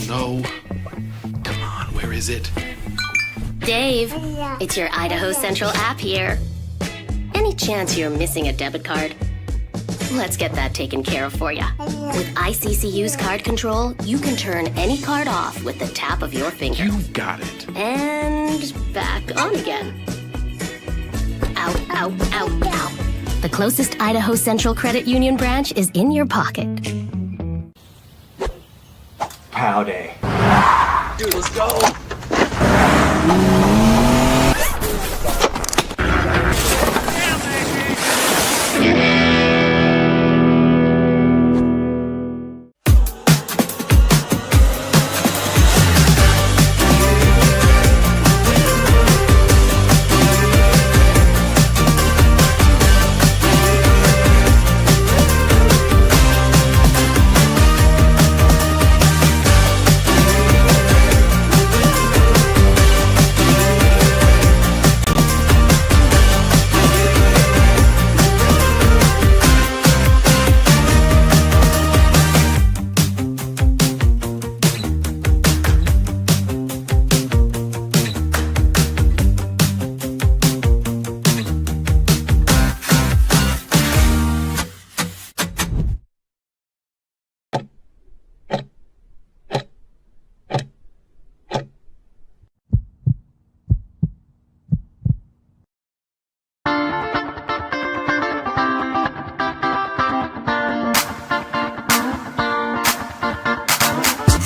No. Come on, where is it? Dave, it's your Idaho Central app here. Any chance you're missing a debit card? Let's get that taken care of for you. With ICCU's card control, you can turn any card off with the tap of your finger. You've got it. And back on again. Out, out, out, out. The closest Idaho Central Credit Union branch is in your pocket. Pow day. Dude, let's go.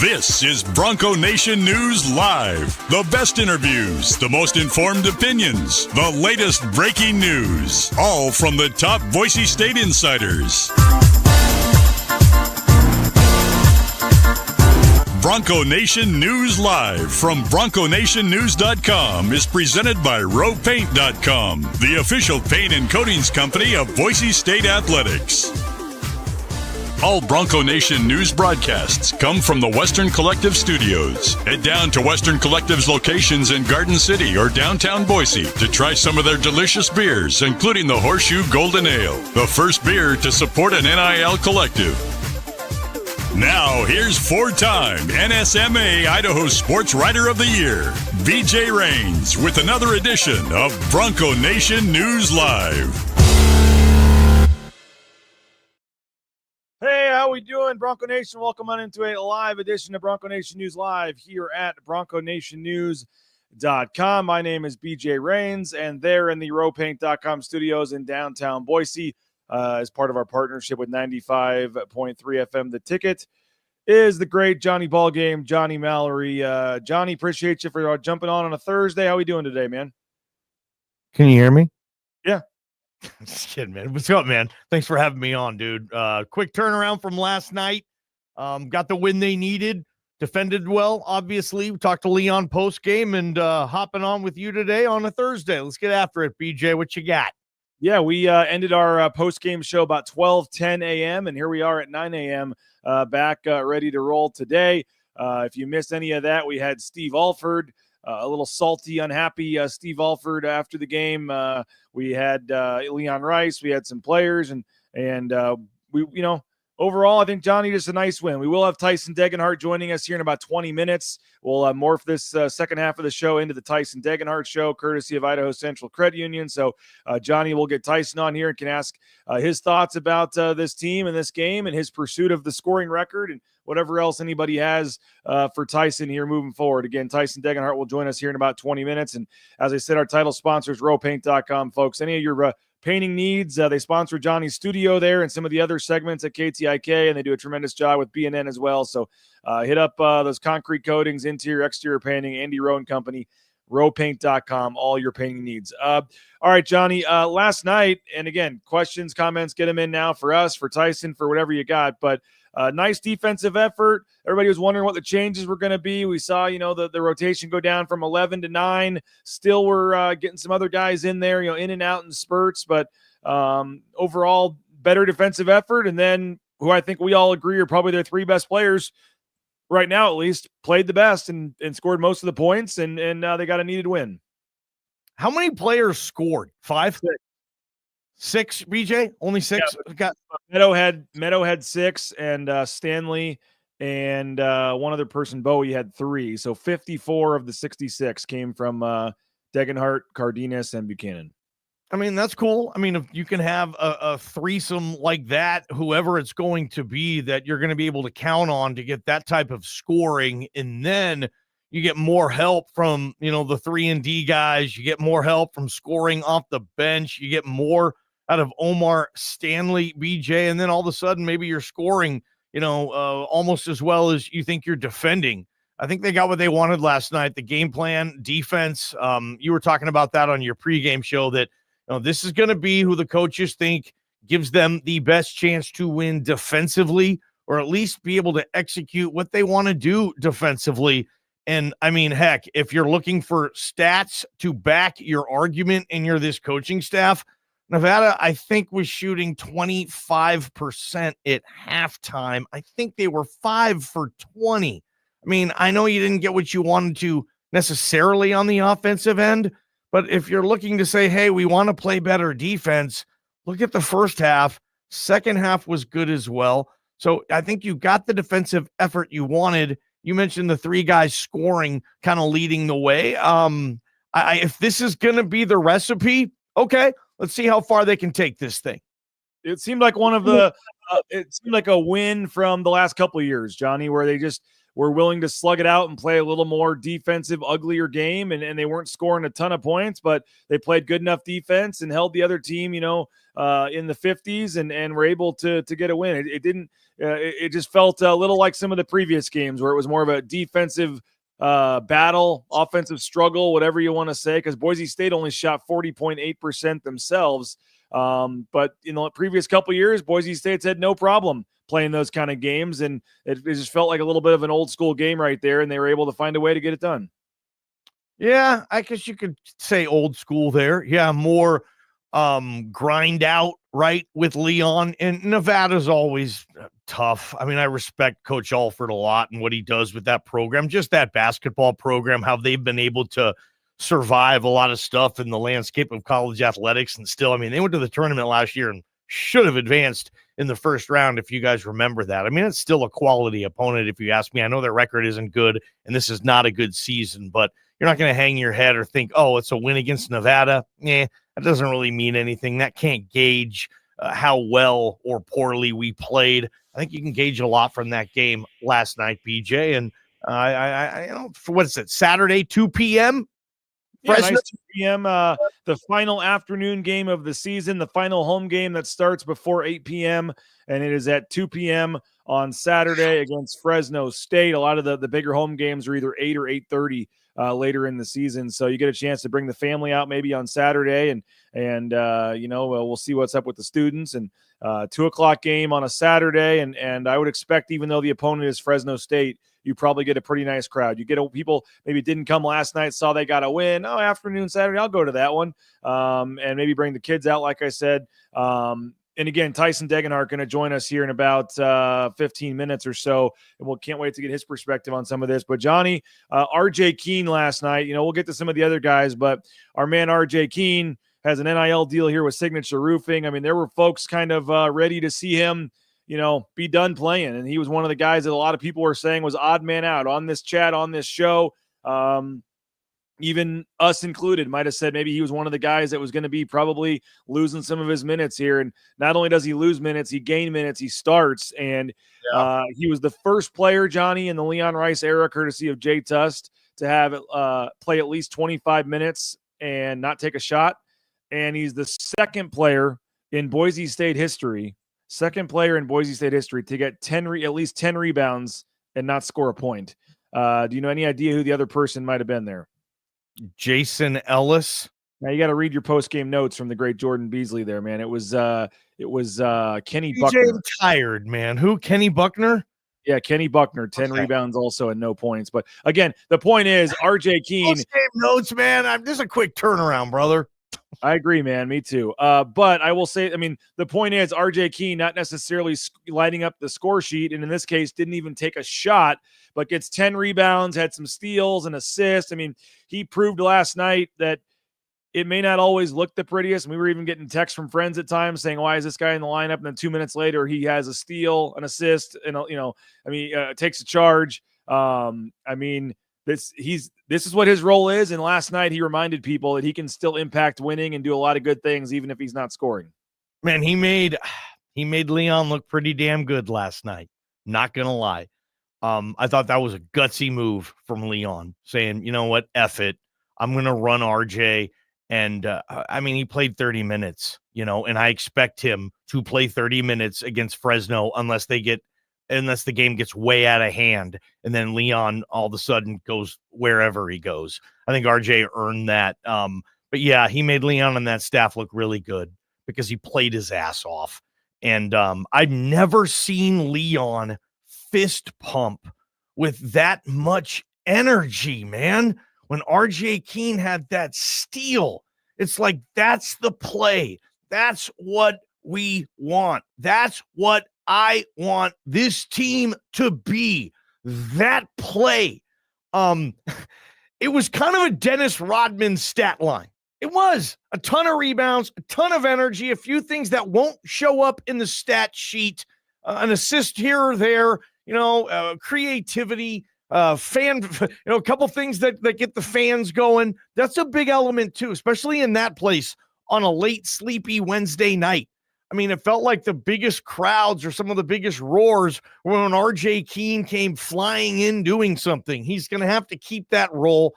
This is Bronco Nation News Live. The best interviews, the most informed opinions, the latest breaking news, all from the top Boise State insiders. Bronco Nation News Live from BroncoNationNews.com is presented by RowPaint.com, the official paint and coatings company of Boise State Athletics. All Bronco Nation news broadcasts come from the Western Collective Studios. Head down to Western Collective's locations in Garden City or downtown Boise to try some of their delicious beers, including the Horseshoe Golden Ale, the first beer to support an NIL collective. Now, here's four-time NSMA Idaho Sports Writer of the Year, BJ Rains, with another edition of Bronco Nation News Live. Hey, how we doing, Bronco Nation? Welcome on into a live edition of Bronco Nation News Live here at BroncoNationNews.com. My name is BJ Rains, and they're in the RowPaint.com studios in downtown Boise as part of our partnership with 95.3 FM. The Ticket is the great Johnny Ballgame, Johnny Mallory. Johnny, appreciate you for jumping on a Thursday. How we doing today, man? Can you hear me? Yeah. Just kidding, man. What's up, man? Thanks for having me on, dude. Quick turnaround from last night. Got the win they needed. Defended well, obviously. We talked to Leon post-game and hopping on with you today on a Thursday. Let's get after it, BJ. What you got? Yeah, we ended our post-game show about 12:10 a.m., and here we are at 9 a.m. Back ready to roll today. If you missed any of that, we had Steve Alford, a little salty, unhappy Steve Alford after the game. We had Leon Rice. We had some players, and we, overall, I think, Johnny, just a nice win. We will have Tyson Degenhart joining us here in about 20 minutes. We'll morph this second half of the show into the Tyson Degenhart Show, courtesy of Idaho Central Credit Union. So Johnny will get Tyson on here and can ask his thoughts about this team and this game and his pursuit of the scoring record and whatever else anybody has for Tyson here moving forward. Again, Tyson Degenhart will join us here in about 20 minutes. And as I said, our title sponsor is RowPaint.com, folks. Any of your painting needs, they sponsor Johnny's studio there and some of the other segments at KTIK, and they do a tremendous job with BNN as well. So hit up those concrete coatings, interior, exterior painting, Andy Rowe and Company, RowPaint.com, all your painting needs. All right, Johnny, last night, and again, questions, comments, get them in now for us, for Tyson, for whatever you got, but nice defensive effort. Everybody was wondering what the changes were going to be. We saw, the rotation go down from 11 to 9. Still, we're getting some other guys in there, in and out in spurts. But overall, better defensive effort. And then who I think we all agree are probably their three best players right now, at least, played the best and scored most of the points. And they got a needed win. How many players scored? 5? 6, BJ? Only 6? Yeah, Meadow had 6, and Stanley and one other person, Bowie, had 3. So 54 of the 66 came from Degenhart, Cardenas, and Buchanan. I mean, that's cool. I mean, if you can have a threesome like that, whoever it's going to be, that you're going to be able to count on to get that type of scoring, and then you get more help from, the 3-and-D guys. You get more help from scoring off the bench. You get more out of Omar Stanley, BJ, and then all of a sudden maybe you're scoring, almost as well as you think you're defending. I think they got what they wanted last night. The game plan, defense. You were talking about that on your pregame show, that this is going to be who the coaches think gives them the best chance to win defensively, or at least be able to execute what they want to do defensively. And I mean, heck, if you're looking for stats to back your argument and you're this coaching staff, Nevada, I think, was shooting 25% at halftime. I think they were 5 for 20. I mean, I know you didn't get what you wanted to necessarily on the offensive end, but if you're looking to say, hey, we want to play better defense, look at the first half. Second half was good as well. So I think you got the defensive effort you wanted. You mentioned the 3 guys scoring, kind of leading the way. If this is going to be the recipe, okay, let's see how far they can take this thing. It seemed like one of the it seemed like a win from the last couple of years, Johnny, where they just were willing to slug it out and play a little more defensive, uglier game, and they weren't scoring a ton of points, but they played good enough defense and held the other team, in the 50s, and were able to get a win. It just felt a little like some of the previous games where it was more of a defensive battle, offensive struggle, whatever you want to say, because Boise State only shot 40.8% themselves. But in the previous couple of years, Boise State's had no problem playing those kind of games, and it just felt like a little bit of an old school game right there, and they were able to find a way to get it done. Yeah, I guess you could say old school there. Yeah, more grind out, right, with Leon. And Nevada's always tough. I mean, I respect Coach Alford a lot and what he does with that program, just that basketball program, how they've been able to survive a lot of stuff in the landscape of college athletics. And still, I mean, they went to the tournament last year and should have advanced in the first round, if you guys remember that. I mean, it's still a quality opponent, if you ask me. I know their record isn't good, and this is not a good season, but you're not going to hang your head or think, oh, it's a win against Nevada. That doesn't really mean anything. That can't gauge how well or poorly we played. I think you can gauge a lot from that game last night, BJ. And for what is it, Saturday, 2 p.m.? Yeah, nice 2 p.m. The final afternoon game of the season, the final home game that starts before 8 p.m., and it is at 2 p.m. on Saturday against Fresno State. A lot of the bigger home games are either 8 or 8:30 later in the season, so you get a chance to bring the family out maybe on Saturday, and we'll see what's up with the students. And 2 o'clock game on a Saturday, and I would expect, even though the opponent is Fresno State, you probably get a pretty nice crowd. You get people maybe didn't come last night, saw they got a win. Oh, afternoon Saturday, I'll go to that one, and maybe bring the kids out, like I said. And again, Tyson Degenhart going to join us here in about 15 minutes or so, and we can't wait to get his perspective on some of this. But Johnny, RJ Keene last night, we'll get to some of the other guys, but our man RJ Keene has an NIL deal here with Signature Roofing. I mean, there were folks kind of ready to see him, be done playing. And he was one of the guys that a lot of people were saying was odd man out on this chat, on this show. Even us included might have said maybe he was one of the guys that was going to be probably losing some of his minutes here. And not only does he lose minutes, he gain minutes, he starts. And he was the first player, Johnny, in the Leon Rice era, courtesy of Jay Tust, to have play at least 25 minutes and not take a shot. And he's the second player in Boise State history to get at least 10 rebounds and not score a point. Do you know any idea who the other person might have been there? Jason Ellis. Now you got to read your post-game notes from the great Jordan Beasley there, man. It was Kenny Buckner. I'm tired, man. Who? Kenny Buckner? Yeah, Kenny Buckner, 10 rebounds also and no points. But again, the point is RJ Keene. Post-game notes, man. This is a quick turnaround, brother. I agree, man. Me too. But I will say, the point is RJ Keene not necessarily lighting up the score sheet, and in this case didn't even take a shot, but gets 10 rebounds, had some steals and assists. He proved last night that it may not always look the prettiest. And we were even getting texts from friends at times saying, why is this guy in the lineup? And then 2 minutes later, he has a steal, an assist, and, takes a charge. This is what his role is. And last night he reminded people that he can still impact winning and do a lot of good things, even if he's not scoring. Man, he made Leon look pretty damn good last night. Not going to lie. I thought that was a gutsy move from Leon, saying, you know what, F it. I'm going to run RJ. And he played 30 minutes, and I expect him to play 30 minutes against Fresno unless the game gets way out of hand. And then Leon all of a sudden goes wherever he goes. I think RJ earned that. But yeah, he made Leon and that staff look really good because he played his ass off. And I've never seen Leon fist pump with that much energy, man. When RJ Keene had that steal, it's like, that's the play. That's what we want. That's what I want this team to be. That play. It was kind of a Dennis Rodman stat line. It was a ton of rebounds, a ton of energy, a few things that won't show up in the stat sheet, an assist here or there, creativity, a couple things that get the fans going. That's a big element too, especially in that place on a late, sleepy Wednesday night. It felt like the biggest crowds or some of the biggest roars were when RJ Keene came flying in doing something. He's going to have to keep that role.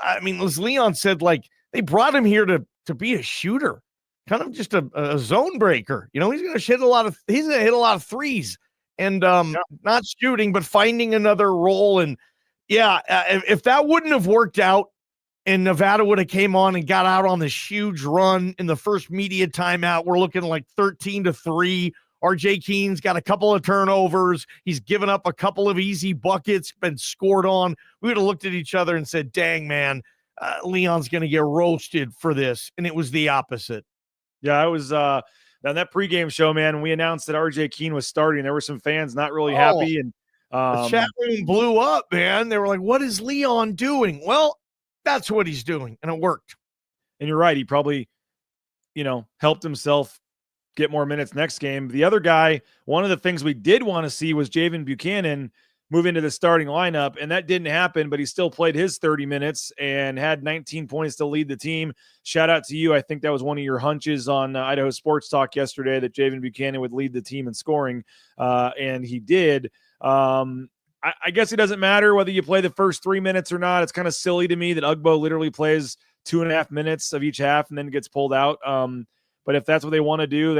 As Leon said, they brought him here to be a shooter, kind of just a zone breaker. He's going to hit a lot of threes. And not shooting, but finding another role. And if that wouldn't have worked out and Nevada would have came on and got out on this huge run in the first media timeout, we're looking like 13-3. RJ Keene's got a couple of turnovers. He's given up a couple of easy buckets, been scored on. We would have looked at each other and said, dang, man, Leon's going to get roasted for this. And it was the opposite. Yeah, I was on that pregame show, man, when we announced that RJ Keene was starting, there were some fans not really happy. And the chat room blew up, man. They were like, what is Leon doing? Well, that's what he's doing. And it worked. And you're right. He probably, helped himself get more minutes next game. The other guy, one of the things we did want to see was Javen Buchanan move into the starting lineup, and that didn't happen, but he still played his 30 minutes and had 19 points to lead the team. Shout out to you. I think that was one of your hunches on Idaho Sports Talk yesterday that Javen Buchanan would lead the team in scoring, and he did. I guess it doesn't matter whether you play the first 3 minutes or not. It's kind of silly to me that Ugbo literally plays 2.5 minutes of each half and then gets pulled out. But if that's what they want to do,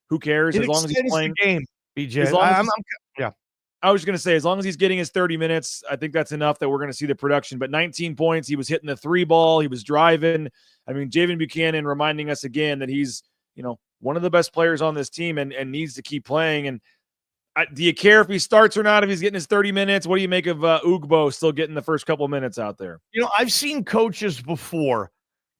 who cares? As long as he's playing the game, BJ. I was going to say, as long as he's getting his 30 minutes, I think that's enough that we're going to see the production. But 19 points, he was hitting the three ball. He was driving. Javen Buchanan reminding us again that he's, one of the best players on this team and needs to keep playing. And do you care if he starts or not, if he's getting his 30 minutes? What do you make of Ugbo still getting the first couple of minutes out there? I've seen coaches before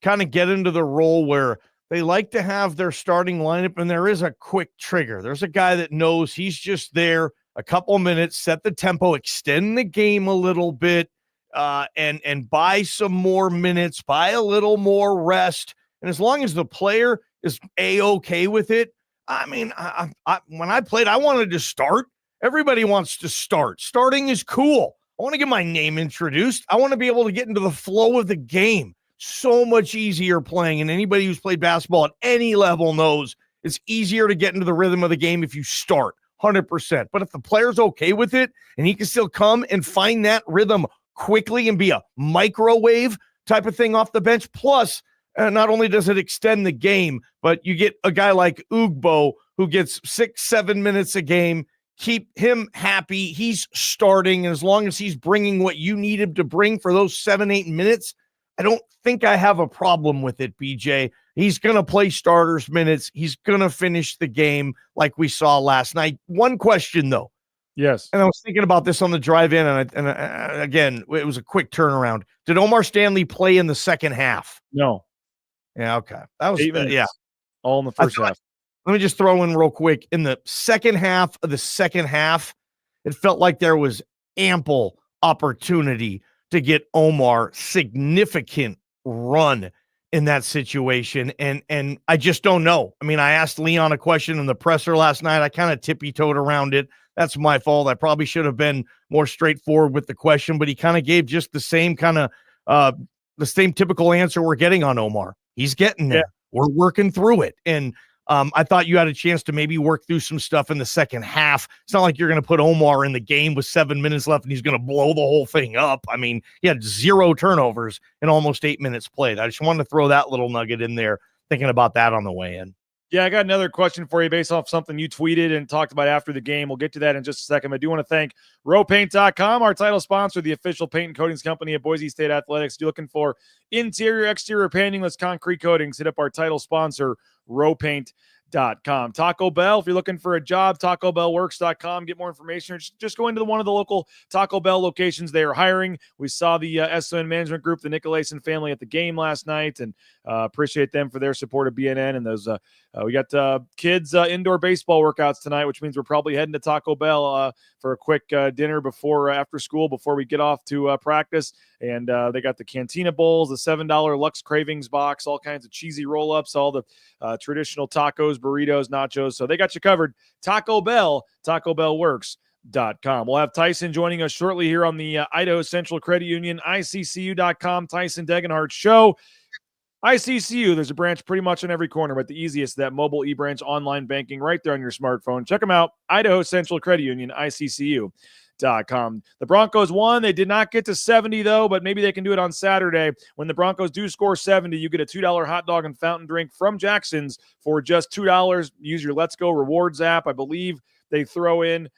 kind of get into the role where they like to have their starting lineup and there is a quick trigger. There's a guy that knows he's just there a couple minutes, set the tempo, extend the game a little bit, and buy some more minutes, buy a little more rest. And as long as the player is A-okay with it, when I played, I wanted to start. Everybody wants to start. Starting is cool. I want to get my name introduced. I want to be able to get into the flow of the game. So much easier playing. And anybody who's played basketball at any level knows it's easier to get into the rhythm of the game if you start. 100%. But if the player's okay with it and he can still come and find that rhythm quickly and be a microwave type of thing off the bench, plus not only does it extend the game, but you get a guy like Ugbo who gets 6-7 minutes a game, keep him happy. He's starting. And as long as he's bringing what you need him to bring for those 7-8 minutes, I don't think I have a problem with it, BJ. He's going to play starters minutes. He's going to finish the game like we saw last night. One question, though. Yes. And I was thinking about this on the drive in, and again, it was a quick turnaround. Did Omar Stanley play in the second half? No. Yeah, okay. That was, all in the first half. Let me just throw in real quick. In the second half of the second half, it felt like there was ample opportunity to get Omar significant run in that situation. And I just don't know. I mean, I asked Leon a question in the presser last night. I kind of tippy-toed around it. That's my fault. I probably should have been more straightforward with the question, but he kind of gave just the same kind of the same typical answer we're getting on Omar. He's getting there. Yeah. We're working through it. And I thought you had a chance to maybe work through some stuff in the second half. It's not like you're going to put Omar in the game with 7 minutes left and he's going to blow the whole thing up. I mean, he had 0 turnovers in almost 8 minutes played. I just wanted to throw that little nugget in there, thinking about that on the way in. Yeah, I got another question for you based off something you tweeted and talked about after the game. We'll get to that in just a second. I do want to thank rowpaint.com, our title sponsor, the official paint and coatings company of Boise State Athletics. If you're looking for interior, exterior painting, concrete coatings, hit up our title sponsor, rowpaint.com. Taco Bell, if you're looking for a job, tacobellworks.com. Get more information, or just go into one of the local Taco Bell locations. They are hiring. We saw the SON management group, the Nicolason family, at the game last night, and appreciate them for their support of BNN. And those we got kids indoor baseball workouts tonight, which means we're probably heading to Taco Bell for a quick dinner before after school, before we get off to practice. And they got the Cantina Bowls, the $7 Lux Cravings box, all kinds of cheesy roll-ups, all the traditional tacos, burritos, nachos. So they got you covered. Taco Bell, tacobellworks.com. We'll have Tyson joining us shortly here on the Idaho Central Credit Union, ICCU.com, Tyson Degenhart Show. ICCU, there's a branch pretty much on every corner, but the easiest, that mobile e-branch online banking right there on your smartphone. Check them out, Idaho Central Credit Union, ICCU.com. The Broncos won. They did not get to 70, though, but maybe they can do it on Saturday. When the Broncos do score 70, you get a $2 hot dog and fountain drink from Jackson's for just $2. Use your Let's Go Rewards app. I believe they throw in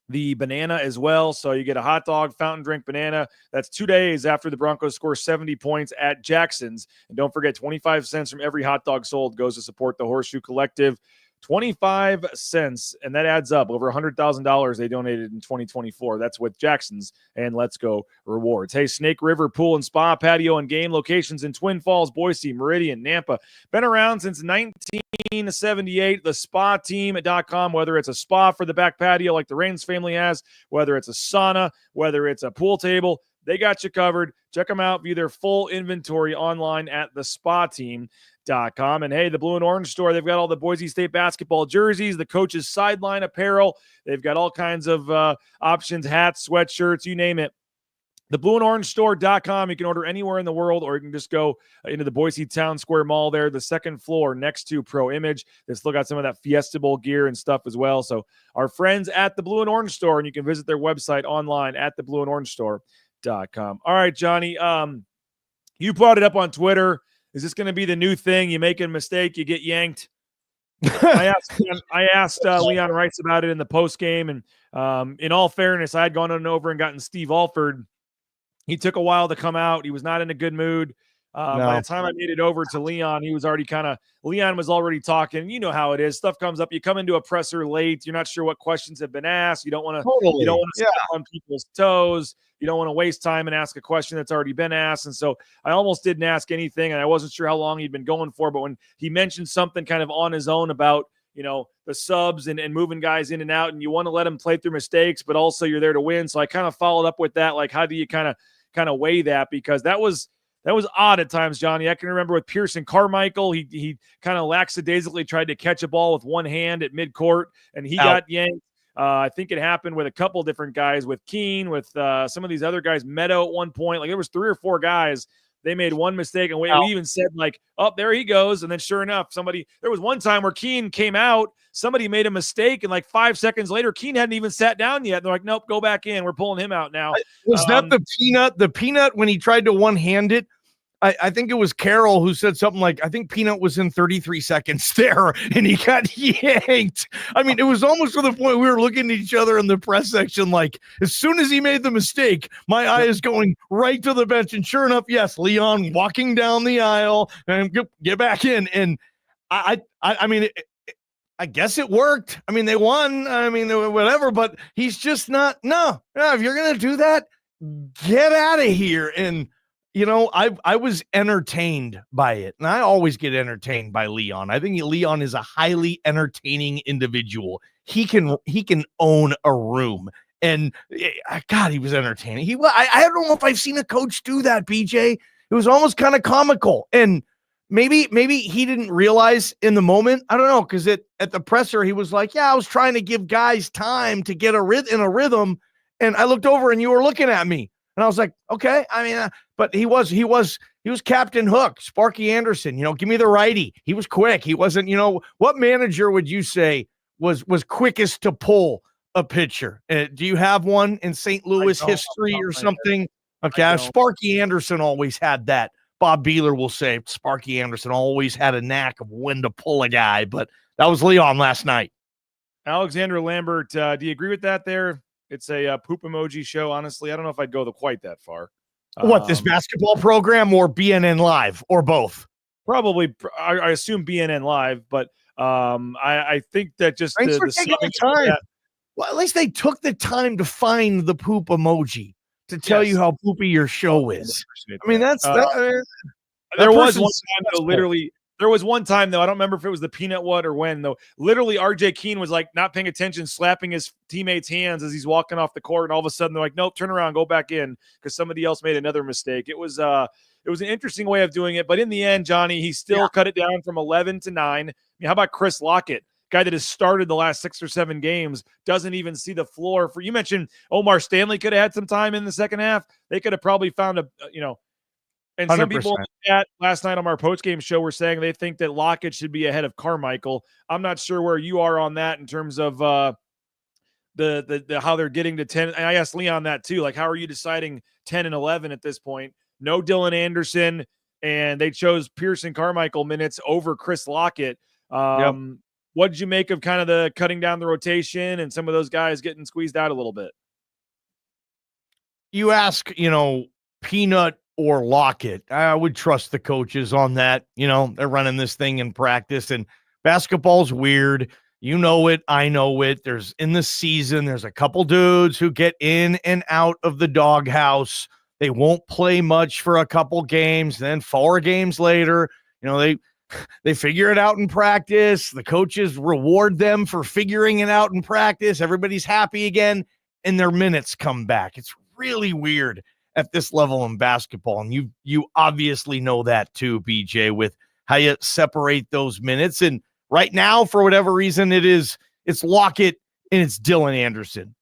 the banana as well. So you get a hot dog, fountain drink, banana. That's 2 days after the Broncos score 70 points at Jackson's. And don't forget, 25 cents from every hot dog sold goes to support the Horseshoe Collective. 25 cents, and that adds up. Over $100,000 they donated in 2024. That's with Jackson's and Let's Go Rewards. Hey, Snake River Pool and Spa, patio and game locations in Twin Falls, Boise, Meridian, Nampa. Been around since 1978. TheSpaTeam.com, whether it's a spa for the back patio like the Raines family has, whether it's a sauna, whether it's a pool table, they got you covered. Check them out. View their full inventory online at TheSpaTeam.com. And hey, the Blue and Orange store, they've got all the Boise State basketball jerseys, the coach's sideline apparel. They've got all kinds of options, hats, sweatshirts, you name it. The blueandorange.store.com. You can order anywhere in the world, or you can just go into the Boise Town Square Mall there, the second floor next to Pro Image. They still got some of that Fiesta Bowl gear and stuff as well. So our friends at the Blue and Orange store, and you can visit their website online at the blueandorangestore.com. All right, Johnny, you brought it up on Twitter. Is this going to be the new thing? You make a mistake, you get yanked. I asked Leon Rice about it in the post game, and in all fairness, I had gone on over and gotten Steve Alford. He took a while to come out. He was not in a good mood. By the time I made it over to Leon, he was already Leon was already talking. You know how it is. Stuff comes up. You come into a presser late. You're not sure what questions have been asked. You don't want to step on people's toes. You don't want to waste time and ask a question that's already been asked. And so I almost didn't ask anything, and I wasn't sure how long he'd been going for. But when he mentioned something kind of on his own about, the subs and moving guys in and out, and you want to let them play through mistakes, but also you're there to win. So I kind of followed up with that. Like, how do you kind of weigh that? Because that was odd at times, Johnny. I can remember with Pearson Carmichael, he kind of lackadaisically tried to catch a ball with one hand at midcourt, and he got yanked. I think it happened with a couple different guys, with Keene, with some of these other guys, Meadow at one point. Like, there was 3 or 4 guys. They made one mistake, and we even said, like, oh, there he goes. And then sure enough, there was one time where Keene came out, somebody made a mistake, and like 5 seconds later, Keene hadn't even sat down yet. They're like, nope, go back in. We're pulling him out now. Was that the peanut when he tried to one-hand it? I think it was Carol who said something like, I think Peanut was in 33 seconds there, and he got yanked. I mean, it was almost to the point we were looking at each other in the press section like, as soon as he made the mistake, my eye is going right to the bench. And sure enough, yes, Leon walking down the aisle and get back in. And I mean, I guess it worked. I mean, they won. I mean, whatever, but he's just not, no, if you're going to do that, get out of here. And I was entertained by it, and I always get entertained by Leon. I think Leon is a highly entertaining individual. He can own a room, and God, he was entertaining. I don't know if I've seen a coach do that, BJ. It was almost kind of comical. And maybe he didn't realize in the moment. I don't know, because at the presser, he was like, yeah, I was trying to give guys time to get in a rhythm. And I looked over and you were looking at me. And I was like, okay. I mean, but he was Captain Hook, Sparky Anderson. Give me the righty. He was quick. He wasn't, what manager would you say was quickest to pull a pitcher? Do you have one in St. Louis history or something? Okay, Sparky Anderson always had that. Bob Beeler will say Sparky Anderson always had a knack of when to pull a guy, but that was Leon last night. Alexander Lambert, do you agree with that there? It's a poop emoji show, honestly. I don't know if I'd go quite that far. What, this basketball program or BNN Live or both? Probably, I assume BNN Live, but I think that just Thanks for taking the time. Well, at least they took the time to find the poop emoji to tell you how poopy your show is. I mean, there was one time, though, literally. There was one time, though, I don't remember if it was the peanut what or when, though. Literally, RJ Keene was like not paying attention, slapping his teammates' hands as he's walking off the court, and all of a sudden they're like, "Nope, turn around, go back in," because somebody else made another mistake. It was an interesting way of doing it, but in the end, Johnny, he still cut it down from 11 to 9. I mean, how about Chris Lockett? Guy that has started the last 6 or 7 games, doesn't even see the floor. You mentioned Omar Stanley could have had some time in the second half. They could have probably found and 100%. Some people last night on our post-game show were saying they think that Lockett should be ahead of Carmichael. I'm not sure where you are on that in terms of the how they're getting to 10. And I asked Leon that too. Like, how are you deciding 10 and 11 at this point? No Dylan Anderson, and they chose Pearson Carmichael minutes over Chris Lockett. What did you make of kind of the cutting down the rotation and some of those guys getting squeezed out a little bit? You ask, Peanut or Lockett. I would trust the coaches on that. They're running this thing in practice, and basketball's weird. You know it. I know it. In the season, there's a couple dudes who get in and out of the doghouse. They won't play much for a couple games. Then 4 games later, they figure it out in practice. The coaches reward them for figuring it out in practice. Everybody's happy again, and their minutes come back. It's really weird at this level in basketball. And you obviously know that too, BJ, with how you separate those minutes. And right now, for whatever reason, it's Lockett and it's Dylan Anderson.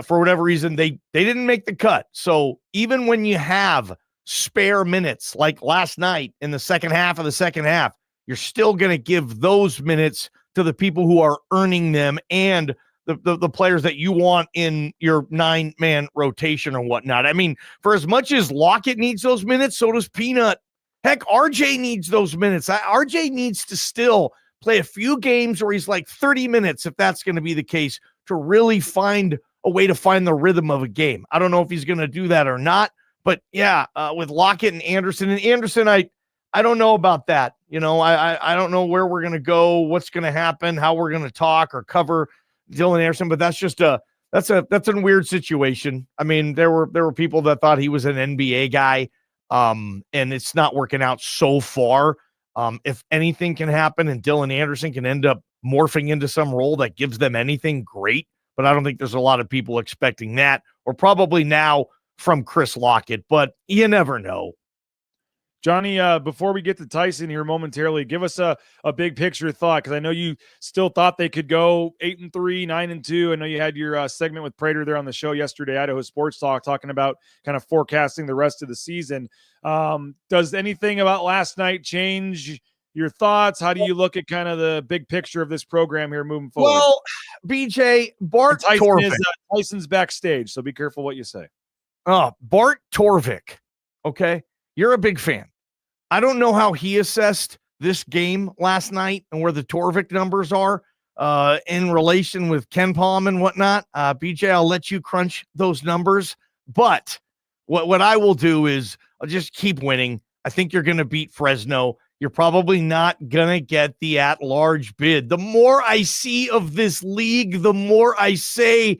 For whatever reason, they didn't make the cut. So even when you have spare minutes like last night in the second half of the second half, you're still going to give those minutes to the people who are earning them and the players that you want in your 9-man rotation or whatnot. I mean, for as much as Lockett needs those minutes, so does Peanut. Heck, RJ needs those minutes. RJ needs to still play a few games where he's like 30 minutes, if that's going to be the case, to really find a way to find the rhythm of a game. I don't know if he's going to do that or not, but yeah, with Lockett and Anderson, I don't know about that. I don't know where we're going to go, what's going to happen, how we're going to talk or cover Dylan Anderson, but that's just that's a weird situation. I mean, there were people that thought he was an NBA guy, and it's not working out so far. If anything can happen and Dylan Anderson can end up morphing into some role that gives them anything, great. But I don't think there's a lot of people expecting that, or probably now from Chris Lockett, but you never know. Johnny, before we get to Tyson here momentarily, give us a big picture thought, because I know you still thought they could go 8-3, 9-2. I know you had your segment with Prater there on the show yesterday, Idaho Sports Talk, talking about kind of forecasting the rest of the season. Does anything about last night change your thoughts? How do you look at kind of the big picture of this program here moving forward? Well, BJ, Bart Torvik. Tyson's backstage, so be careful what you say. Bart Torvik, okay? You're a big fan. I don't know how he assessed this game last night and where the Torvik numbers are in relation with Ken Palm and whatnot. BJ, I'll let you crunch those numbers. But what I will do is I'll just keep winning. I think you're going to beat Fresno. You're probably not going to get the at-large bid. The more I see of this league, the more I say,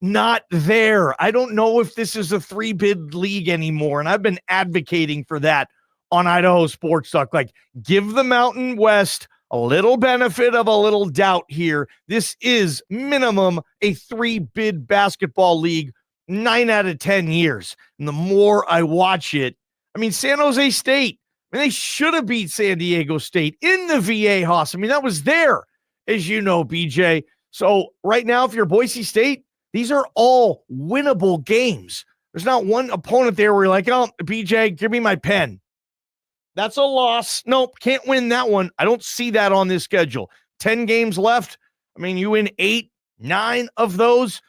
not there. I don't know if this is a 3-bid league anymore, and I've been advocating for that on Idaho Sports Talk. Like, give the Mountain West a little benefit of a little doubt here. This is minimum a 3-bid basketball league 9 out of 10 years. And the more I watch it, I mean, San Jose State, I mean, they should have beat San Diego State in the VA Hoss. I mean, that was there, as you know, BJ. So right now, if you're Boise State, these are all winnable games. There's not one opponent there where you're like, oh, BJ, give me my pen. That's a loss. Nope, can't win that one. I don't see that on this schedule. 10 games left. I mean, you win 8, 9 of those.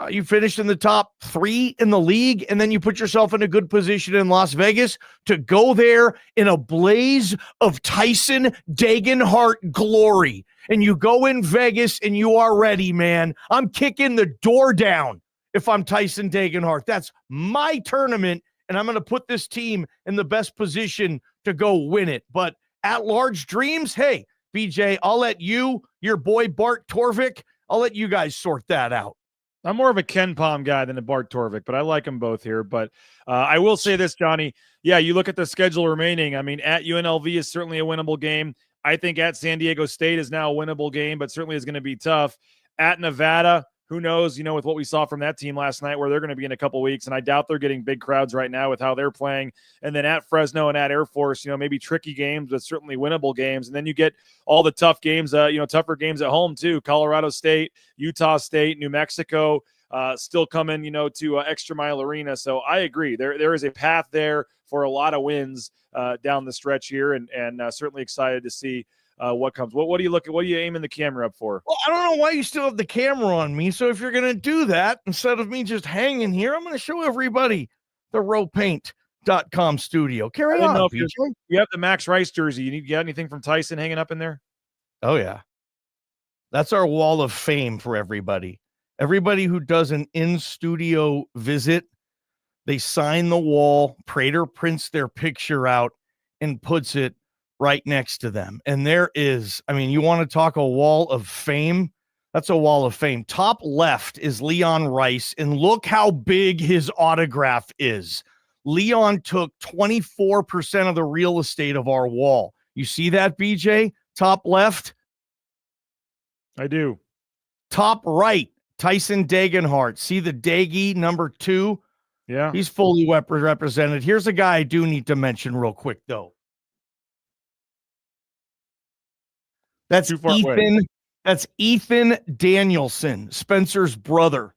You finished in the top 3 in the league, and then you put yourself in a good position in Las Vegas to go there in a blaze of Tyson Degenhart glory. And you go in Vegas and you are ready, man. I'm kicking the door down if I'm Tyson Degenhart. That's my tournament, and I'm going to put this team in the best position to go win it. But at large dreams, hey, BJ, I'll let you, your boy Bart Torvik, I'll let you guys sort that out. I'm more of a Ken Palm guy than a Bart Torvik, but I like them both here. But I will say this, Johnny. Yeah, you look at the schedule remaining. I mean, at UNLV is certainly a winnable game. I think at San Diego State is now a winnable game, but certainly is going to be tough. At Nevada, who knows, with what we saw from that team last night, where they're going to be in a couple weeks. And I doubt they're getting big crowds right now with how they're playing. And then at Fresno and at Air Force, maybe tricky games, but certainly winnable games. And then you get all the tough games, tougher games at home too. Colorado State, Utah State, New Mexico, still coming, to Extra Mile Arena. So I agree. There is a path there for a lot of wins down the stretch here, and certainly excited to see what comes. What do you look at? What are you aiming the camera up for? Well, I don't know why you still have the camera on me. So if you're going to do that, instead of me just hanging here, I'm going to show everybody the rowpaint.com studio. Carry on, PJ. You have the Max Rice jersey. You got anything from Tyson hanging up in there? Oh, yeah. That's our wall of fame for everybody. Everybody who does an in-studio visit, they sign the wall. Prater prints their picture out and puts it right next to them. And there is, you want to talk a wall of fame? That's a wall of fame. Top left is Leon Rice, and look how big his autograph is. Leon took 24% of the real estate of our wall. You see that, BJ? Top left? I do. Top right, Tyson Degenhart. See the Daggy number 2? Yeah. He's fully represented. Here's a guy I do need to mention real quick, though. That's Ethan. That's Ethan Danielson, Spencer's brother.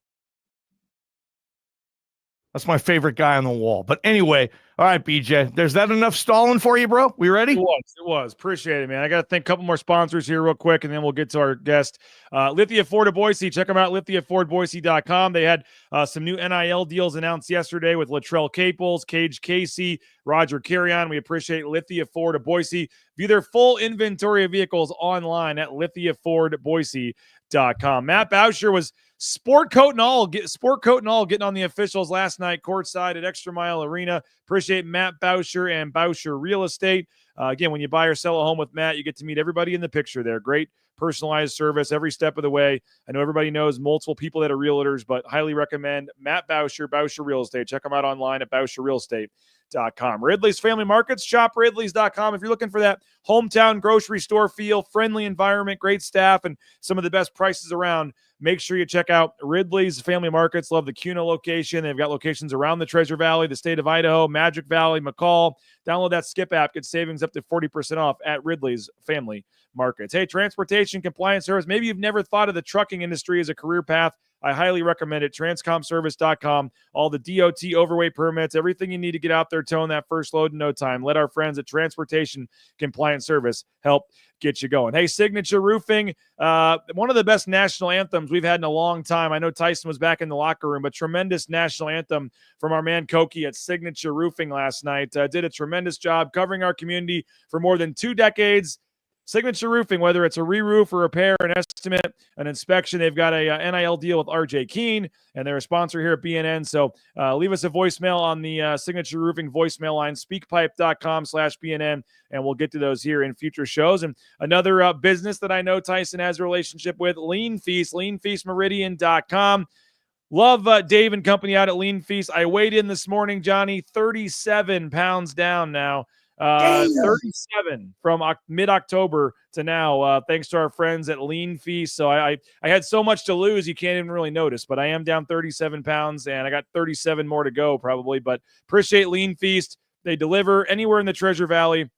That's my favorite guy on the wall. But anyway, all right, BJ, there's that enough stalling for you, bro? We ready? It was. Appreciate it, man. I got to thank a couple more sponsors here real quick, and then we'll get to our guest. Lithia Ford of Boise. Check them out, lithiafordboise.com. They had some new NIL deals announced yesterday with Latrell Caples, Cage Casey, Roger Carrion. We appreciate Lithia Ford of Boise. View their full inventory of vehicles online at lithiafordboise.com. Matt Boucher was sport coat and all getting on the officials last night courtside at Extra Mile Arena. Appreciate Matt Boucher and Boucher Real Estate. Again, when you buy or sell a home with Matt, you get to meet everybody in the picture there. Great personalized service every step of the way. I know everybody knows multiple people that are realtors, but highly recommend Matt Boucher, Boucher Real Estate. Check them out online at BoucherRealEstate.com. Ridley's Family Markets, shop Ridley's.com. If you're looking for that hometown grocery store feel, friendly environment, great staff, and some of the best prices around, make sure you check out Ridley's Family Markets. Love the Cuna location. They've got locations around the Treasure Valley, the state of Idaho, Magic Valley, McCall. Download that Skip app. Get savings up to 40% off at Ridley's Family Markets. Hey, transportation compliance service. Maybe you've never thought of the trucking industry as a career path. I highly recommend it. Transcomservice.com. All the DOT overweight permits, everything you need to get out there towing that first load in no time. Let our friends at Transportation Compliance Service help get you going. Hey, Signature Roofing, one of the best national anthems we've had in a long time. I know Tyson was back in the locker room, but tremendous national anthem from our man Koki at Signature Roofing last night. Did a tremendous job covering our community for more than 2 decades. Signature Roofing, whether it's a re-roof or repair, an estimate, an inspection, they've got a NIL deal with RJ Keene, and they're a sponsor here at BNN. So leave us a voicemail on the Signature Roofing voicemail line, speakpipe.com/BNN, and we'll get to those here in future shows. And another business that I know Tyson has a relationship with, Lean Feast, leanfeastmeridian.com. Love Dave and company out at Lean Feast. I weighed in this morning, Johnny, 37 pounds down now. 37 from mid-October to now, thanks to our friends at Lean Feast. So I had so much to lose, you can't even really notice, but I am down 37 pounds, and I got 37 more to go probably, but appreciate Lean Feast. They deliver anywhere in the Treasure Valley.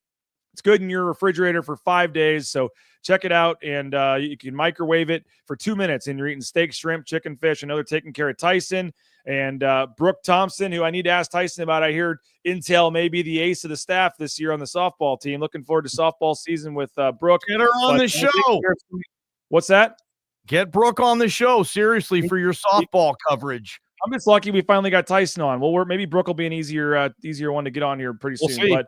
It's good in your refrigerator for 5 days. So check it out. And you can microwave it for 2 minutes. And you're eating steak, shrimp, chicken, fish. I know they're taking care of Tyson and Brooke Thompson, who I need to ask Tyson about. I heard intel may be the ace of the staff this year on the softball team. Looking forward to softball season with Brooke. Get her on the show. What's that? Get Brooke on the show, seriously, for your softball coverage. I'm just lucky we finally got Tyson on. Well, maybe Brooke will be an easier one to get on here pretty soon. See. But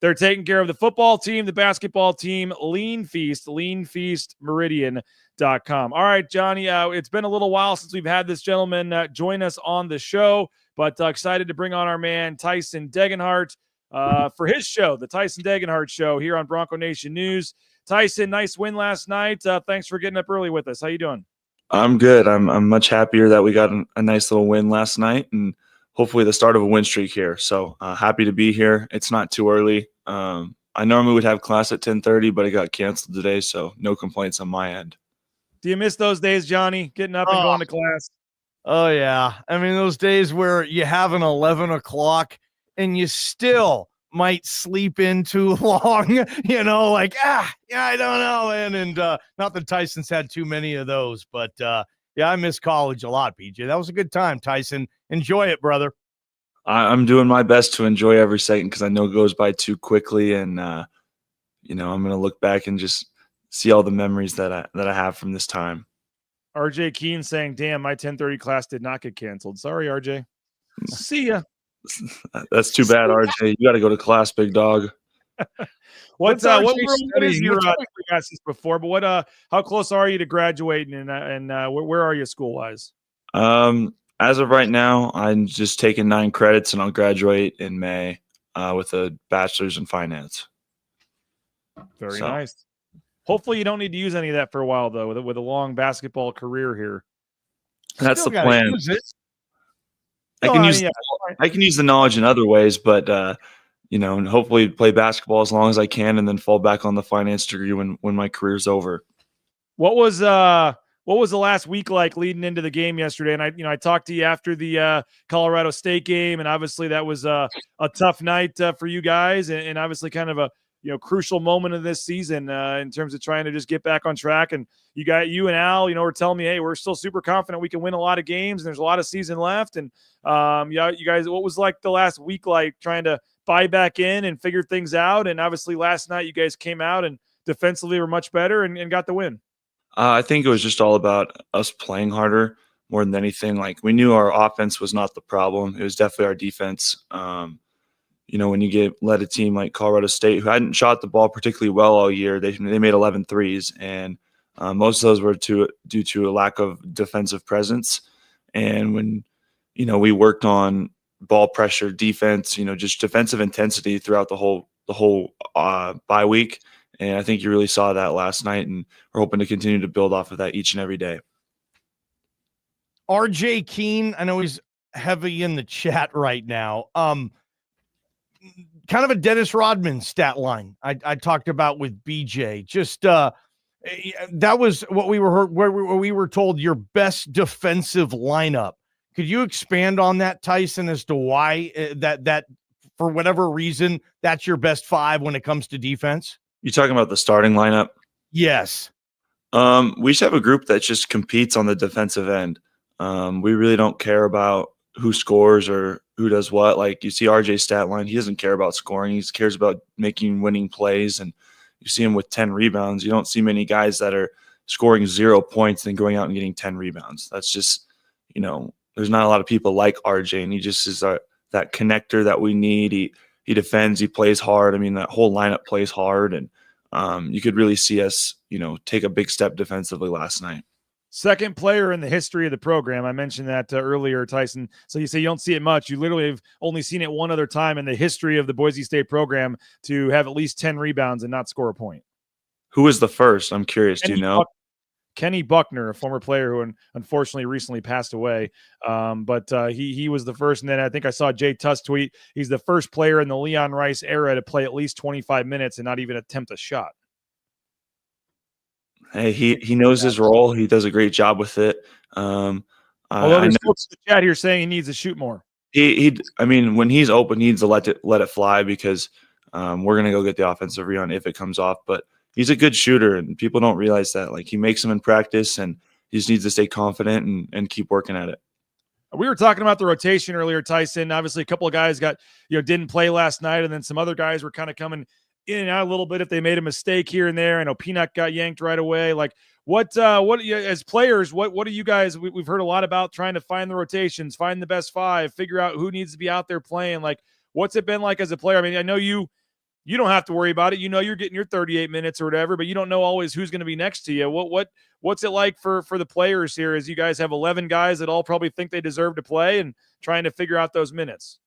they're taking care of the football team, the basketball team, Lean Feast, leanfeastmeridian.com. All right, Johnny, it's been a little while since we've had this gentleman join us on the show, but excited to bring on our man, Tyson Degenhart, for his show, the Tyson Degenhart Show here on Bronco Nation News. Tyson, nice win last night. Thanks for getting up early with us. How you doing? I'm good. I'm much happier that we got a nice little win last night, and hopefully the start of a win streak here. So happy to be here. It's not too early. I normally would have class at 10:30, but it got canceled today, so no complaints on my end. Do you miss those days, Johnny, getting up and going to class? Oh, yeah. I mean, those days where you have an 11 o'clock and you still might sleep in too long, like, I don't know. And not that Tyson's had too many of those, but I miss college a lot, PJ. That was a good time, Tyson. Enjoy it, brother. I'm doing my best to enjoy every second because I know it goes by too quickly, and I'm going to look back and just see all the memories that I have from this time. RJ Keene saying, "Damn, my 10:30 class did not get canceled. Sorry, RJ. See ya." That's too bad, RJ. You got to go to class, big dog. What is your asked this before? But how close are you to graduating, and where are you school wise? As of right now, I'm just taking 9 credits, and I'll graduate in May with a bachelor's in finance. Very nice. Hopefully, you don't need to use any of that for a while, though, with a long basketball career here. That's the plan. I can use the knowledge in other ways, but and hopefully play basketball as long as I can, and then fall back on the finance degree when my career's over. What was the last week like leading into the game yesterday? And I talked to you after the Colorado State game, and obviously that was a tough night for you guys, and obviously kind of a crucial moment of this season in terms of trying to just get back on track. And you and Al, were telling me, hey, we're still super confident we can win a lot of games, and there's a lot of season left. And you guys, what was like the last week like trying to buy back in and figure things out? And obviously last night you guys came out and defensively were much better and got the win. I think it was just all about us playing harder more than anything. Like, we knew our offense was not the problem. It was definitely our defense. When you led a team like Colorado State, who hadn't shot the ball particularly well all year, they made 11 threes, and most of those were due to a lack of defensive presence. And when we worked on ball pressure, defense, just defensive intensity throughout the whole bye week. And I think you really saw that last night, and we're hoping to continue to build off of that each and every day. RJ Keene, I know he's heavy in the chat right now. Kind of a Dennis Rodman stat line I talked about with BJ. Just that was what we were told your best defensive lineup. Could you expand on that, Tyson, as to why that for whatever reason that's your best 5 when it comes to defense? You talking about the starting lineup? Yes. We just have a group that just competes on the defensive end. We really don't care about who scores or who does what. Like, you see RJ's stat line, he doesn't care about scoring. He cares about making winning plays. And you see him with 10 rebounds. You don't see many guys that are scoring 0 points and going out and getting 10 rebounds. That's just, there's not a lot of people like RJ, and he just is that connector that we need. He defends, he plays hard. I mean, that whole lineup plays hard, and you could really see us, take a big step defensively last night. Second player in the history of the program. I mentioned that earlier, Tyson. So you say you don't see it much. You literally have only seen it one other time in the history of the Boise State program to have at least 10 rebounds and not score a point. Who was the first? I'm curious. Do you know? Kenny Buckner, a former player who unfortunately recently passed away. But he was the first. And then I think I saw Jay Tuss tweet, he's the first player in the Leon Rice era to play at least 25 minutes and not even attempt a shot. Hey, he knows his role. He does a great job with it. Although there's folks in the chat here saying he needs to shoot more. I mean, when he's open, he needs to let it fly because we're gonna go get the offensive rebound if it comes off. But he's a good shooter, and people don't realize that. Like, he makes them in practice, and he just needs to stay confident and keep working at it. We were talking about the rotation earlier, Tyson. Obviously, a couple of guys didn't play last night, and then some other guys were kind of coming in and out a little bit if they made a mistake here and there. I know Peanut got yanked right away. Like, what as players, what do you guys? We've heard a lot about trying to find the rotations, find the best five, figure out who needs to be out there playing. Like, what's it been like as a player? I mean, I know you don't have to worry about it. You know, you're getting your 38 minutes or whatever, but you don't know always who's going to be next to you. What's it like for the players here as you guys have 11 guys that all probably think they deserve to play and trying to figure out those minutes?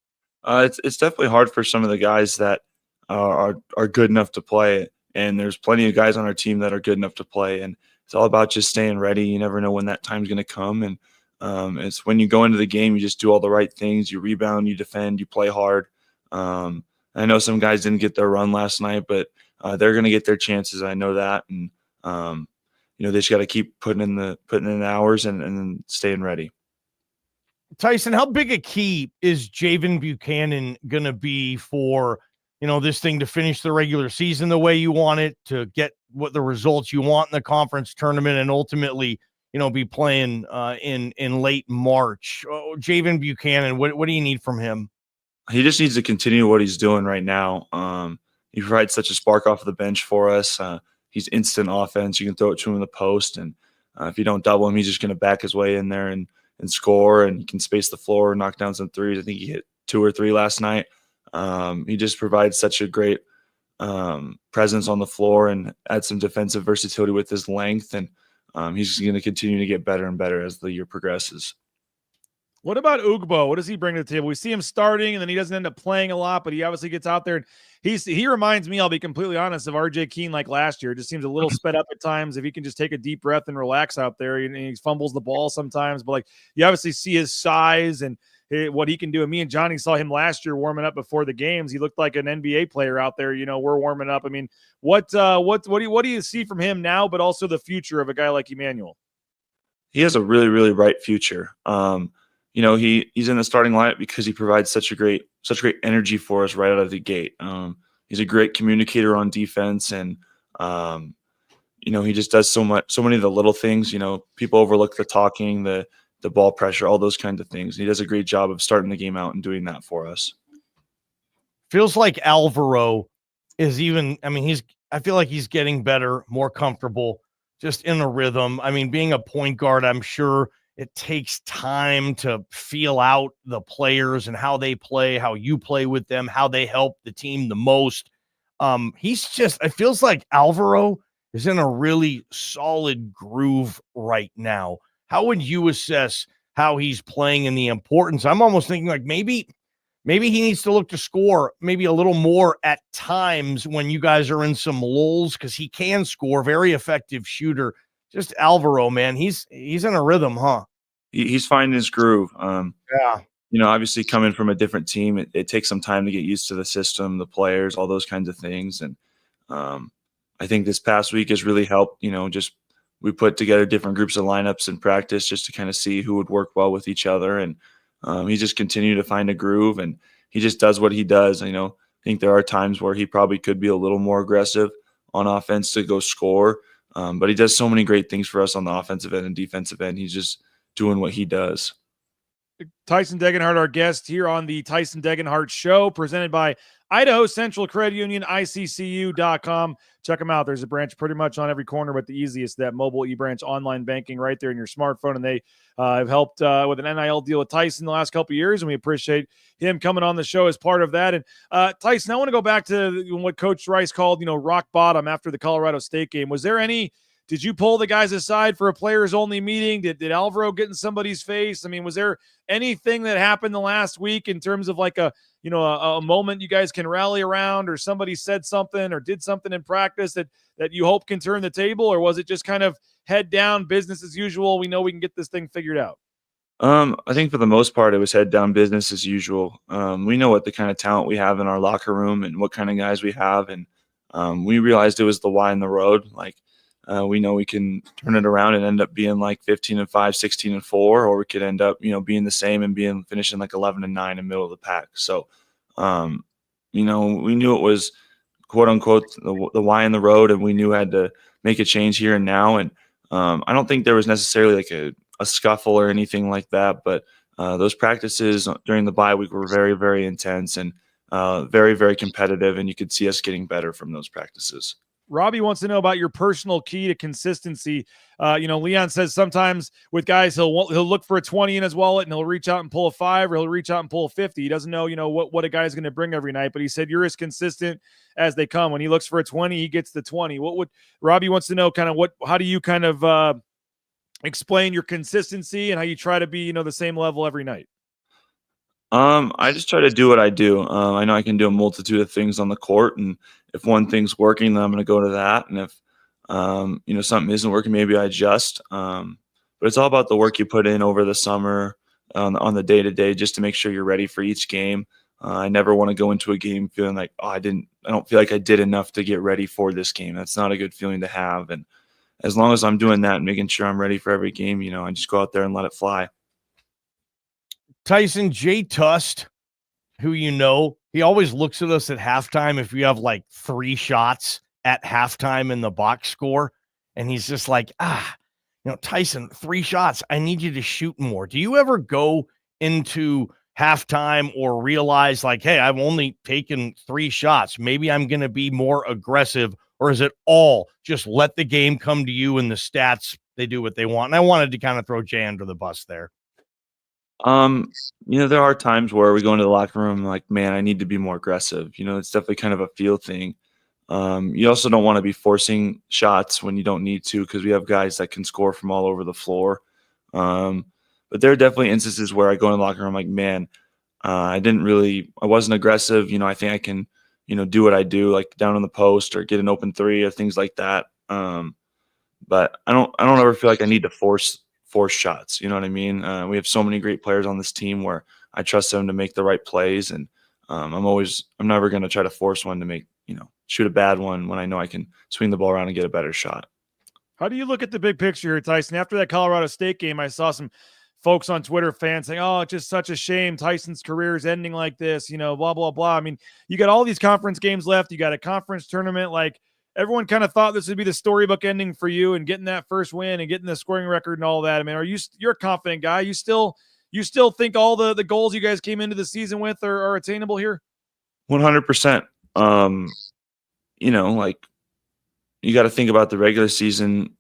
It's definitely hard for some of the guys that are good enough to play, and there's plenty of guys on our team that are good enough to play, and it's all about just staying ready. You never know when that time's going to come, and it's when you go into the game, you just do all the right things. You rebound, you defend, you play hard. I know some guys didn't get their run last night, but they're going to get their chances. I know that, and they just got to keep putting in the hours and staying ready. Tyson, how big a key is Javen Buchanan going to be for, this thing to finish the regular season the way you want it, to get what the results you want in the conference tournament, and ultimately, be playing in late March? Javen Buchanan, what do you need from him? He just needs to continue what he's doing right now. He provides such a spark off the bench for us. He's instant offense. You can throw it to him in the post, and if you don't double him, he's just going to back his way in there and score, and he can space the floor, knock down some threes. I think he hit 2 or 3 last night. He just provides such a great presence on the floor and adds some defensive versatility with his length, and he's going to continue to get better and better as the year progresses. What about Ugbo? What does he bring to the table? We see him starting, and then he doesn't end up playing a lot, but he obviously gets out there. And he reminds me, I'll be completely honest, of RJ Keene like last year. It just seems a little sped up at times. If he can just take a deep breath and relax out there, and he fumbles the ball sometimes. But you obviously see his size and what he can do. And me and Johnny saw him last year warming up before the games. He looked like an NBA player out there. We're warming up. I mean, what do you see from him now, but also the future of a guy like Emmanuel? He has a really, really bright future. He's in the starting lineup because he provides such great energy for us right out of the gate. He's a great communicator on defense, and he just does so many of the little things. People overlook the talking, the ball pressure, all those kinds of things. He does a great job of starting the game out and doing that for us. Feels like Alvaro is I feel like he's getting better, more comfortable, just in a rhythm. I mean, being a point guard, I'm sure it takes time to feel out the players and how they play, how you play with them, how they help the team the most. It feels like Alvaro is in a really solid groove right now. How would you assess how he's playing and the importance? I'm almost thinking like maybe he needs to look to score maybe a little more at times when you guys are in some lulls, because he can score, very effective shooter. Just Alvaro, man, he's in a rhythm, huh? He's finding his groove. Yeah. Obviously coming from a different team, it takes some time to get used to the system, the players, all those kinds of things. And I think this past week has really helped. We put together different groups of lineups in practice just to kind of see who would work well with each other. And he just continued to find a groove, and he just does what he does. I think there are times where he probably could be a little more aggressive on offense to go score. But he does so many great things for us on the offensive end and defensive end. He's just doing what he does. Tyson Degenhart, our guest here on the Tyson Degenhart Show, presented by Idaho Central Credit Union, ICCU.com. Check them out. There's a branch pretty much on every corner, but the easiest, that mobile e-branch online banking right there in your smartphone. And they have helped with an NIL deal with Tyson the last couple of years, and we appreciate him coming on the show as part of that. And Tyson, I want to go back to what Coach Rice called, rock bottom after the Colorado State game. Did you pull the guys aside for a players-only meeting? Did Alvaro get in somebody's face? I mean, was there anything that happened the last week in terms of like a moment you guys can rally around, or somebody said something or did something in practice that you hope can turn the table? Or was it just kind of head down, business as usual? We know we can get this thing figured out. I think for the most part, it was head down, business as usual. We know what the kind of talent we have in our locker room and what kind of guys we have. And we realized it was the why in the road. we know we can turn it around and end up being like 15-5, 16-4, or we could end up, being the same and finishing like 11-9 in the middle of the pack. So, we knew it was quote unquote the Y in the road, and we knew we had to make a change here and now. And I don't think there was necessarily like a scuffle or anything like that, but those practices during the bye week were very, very intense and very, very competitive, and you could see us getting better from those practices. Robbie wants to know about your personal key to consistency. Leon says sometimes with guys, he'll look for a 20 in his wallet and he'll reach out and pull a 5, or he'll reach out and pull a 50. He doesn't know, what a guy's going to bring every night, but he said you're as consistent as they come. When he looks for a 20, he gets the 20. Robbie wants to know how do you kind of explain your consistency and how you try to be, the same level every night? I just try to do what I do. I know I can do a multitude of things on the court, and if one thing's working, then I'm going to go to that. And if, something isn't working, maybe I adjust. But it's all about the work you put in over the summer on the day-to-day, just to make sure you're ready for each game. I never want to go into a game feeling like, I don't feel like I did enough to get ready for this game. That's not a good feeling to have. And as long as I'm doing that and making sure I'm ready for every game, I just go out there and let it fly. Tyson, Jay Tust, who he always looks at us at halftime if we have like 3 shots at halftime in the box score, and he's just like, Tyson, 3 shots. I need you to shoot more. Do you ever go into halftime or realize like, hey, I've only taken 3 shots. Maybe I'm going to be more aggressive, or is it all just let the game come to you and the stats, they do what they want? And I wanted to kind of throw Jay under the bus there. There are times where we go into the locker room like, man, I need to be more aggressive. It's definitely kind of a feel thing. You also don't want to be forcing shots when you don't need to, because we have guys that can score from all over the floor. But there are definitely instances where I go in the locker room like, man, I wasn't aggressive. I think I can, do what I do, like down on the post or get an open 3 or things like that. But I don't ever feel like I need to force shots. You know what I mean? We have so many great players on this team where I trust them to make the right plays. And I'm never going to try to force one to make, shoot a bad one when I know I can swing the ball around and get a better shot. How do you look at the big picture here, Tyson? After that Colorado State game, I saw some folks on Twitter, fans saying, oh, it's just such a shame Tyson's career is ending like this, blah, blah, blah. I mean, you got all these conference games left. You got a conference tournament. Like, everyone kind of thought this would be the storybook ending for you and getting that first win and getting the scoring record and all that. I mean, you're a confident guy. You still think all the goals you guys came into the season with are attainable here? 100%. Like, you got to think about the regular season.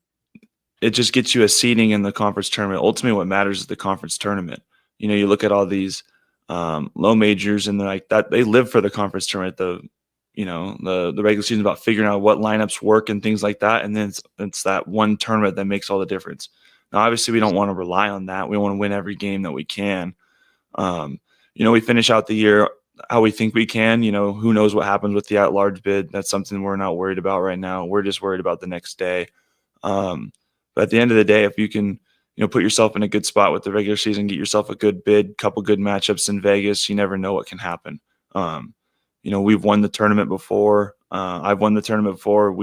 It just gets you a seeding in the conference tournament. Ultimately, what matters is the conference tournament. You look at all these low majors, and they're like that. They live for the conference tournament. The regular season is about figuring out what lineups work and things like that. And then it's that one tournament that makes all the difference. Now, obviously, we don't want to rely on that. We want to win every game that we can. We finish out the year how we think we can. Who knows what happens with the at-large bid. That's something we're not worried about right now. We're just worried about the next day. But at the end of the day, if you can, put yourself in a good spot with the regular season, get yourself a good bid, couple good matchups in Vegas, you never know what can happen. We've won the tournament before. I've won the tournament before.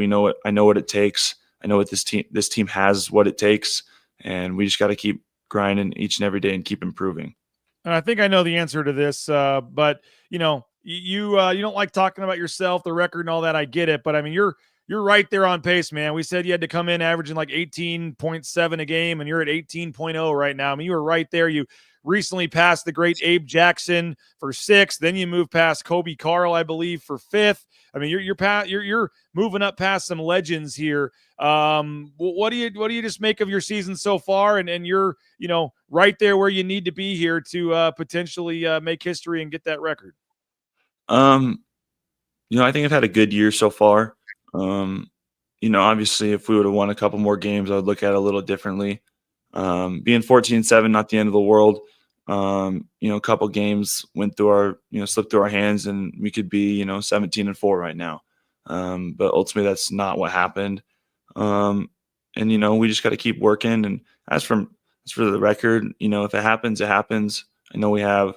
I know what it takes. I know what this team has what it takes, and we just got to keep grinding each and every day and keep improving. And I think I know the answer to this, but you don't like talking about yourself, the record and all that. I get it, but I mean, you're right there on pace, man. We said you had to come in averaging like 18.7 a game, and you're at 18.0 right now. I mean, you were right there. You recently passed the great Abe Jackson for 6th. Then you moved past Kobe Carl, I believe, for 5th. I mean, you're moving up past some legends here. What do you just make of your season so far? And you're right there where you need to be here to potentially make history and get that record. I think I've had a good year so far. Obviously, if we would have won a couple more games, I would look at it a little differently. Being 14-7, not the end of the world. A couple games slipped through our hands, and we could be, 17-4 right now. But ultimately, that's not what happened. We just got to keep working. And as for the record, if it happens, it happens. I know we have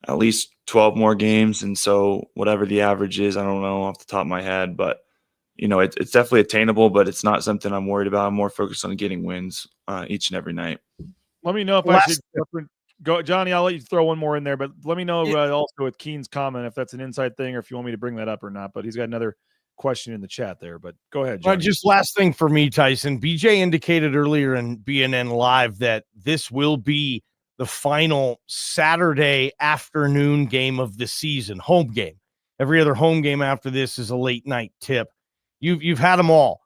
at least 12 more games, and so whatever the average is, I don't know off the top of my head, but it's definitely attainable, but it's not something I'm worried about. I'm more focused on getting wins each and every night. Let me know if I should go, Johnny. I'll let you throw one more in there, but let me know also with Keen's comment if that's an inside thing or if you want me to bring that up or not. But he's got another question in the chat there. But go ahead, Johnny. Just last thing for me, Tyson. BJ indicated earlier in BNN Live that this will be the final Saturday afternoon game of the season, home game. Every other home game after this is a late night tip. You've had them all.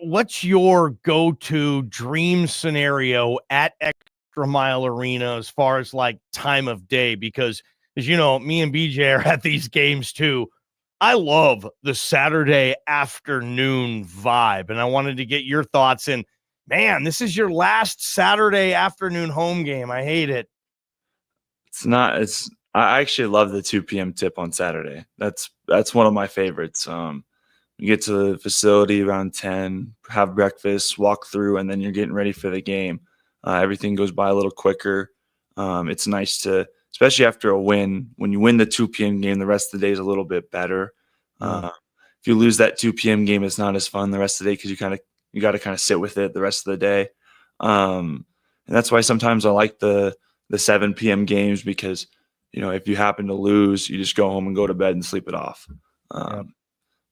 What's your go-to dream scenario at Extra Mile Arena as far as like time of day? Because as you know, me and BJ are at these games too. I love the Saturday afternoon vibe, and I wanted to get your thoughts. And man, this is your last Saturday afternoon home game. I hate it. I actually love the 2 p.m. tip on Saturday. That's one of my favorites. You get to the facility around 10, have breakfast, walk through, and then you're getting ready for the game. Everything goes by a little quicker. It's nice to, especially after a win, when you win the 2 p.m. game, the rest of the day is a little bit better. If you lose that 2 p.m. game, it's not as fun the rest of the day because you got to kind of sit with it the rest of the day. And that's why sometimes I like the 7 p.m. games because, if you happen to lose, you just go home and go to bed and sleep it off.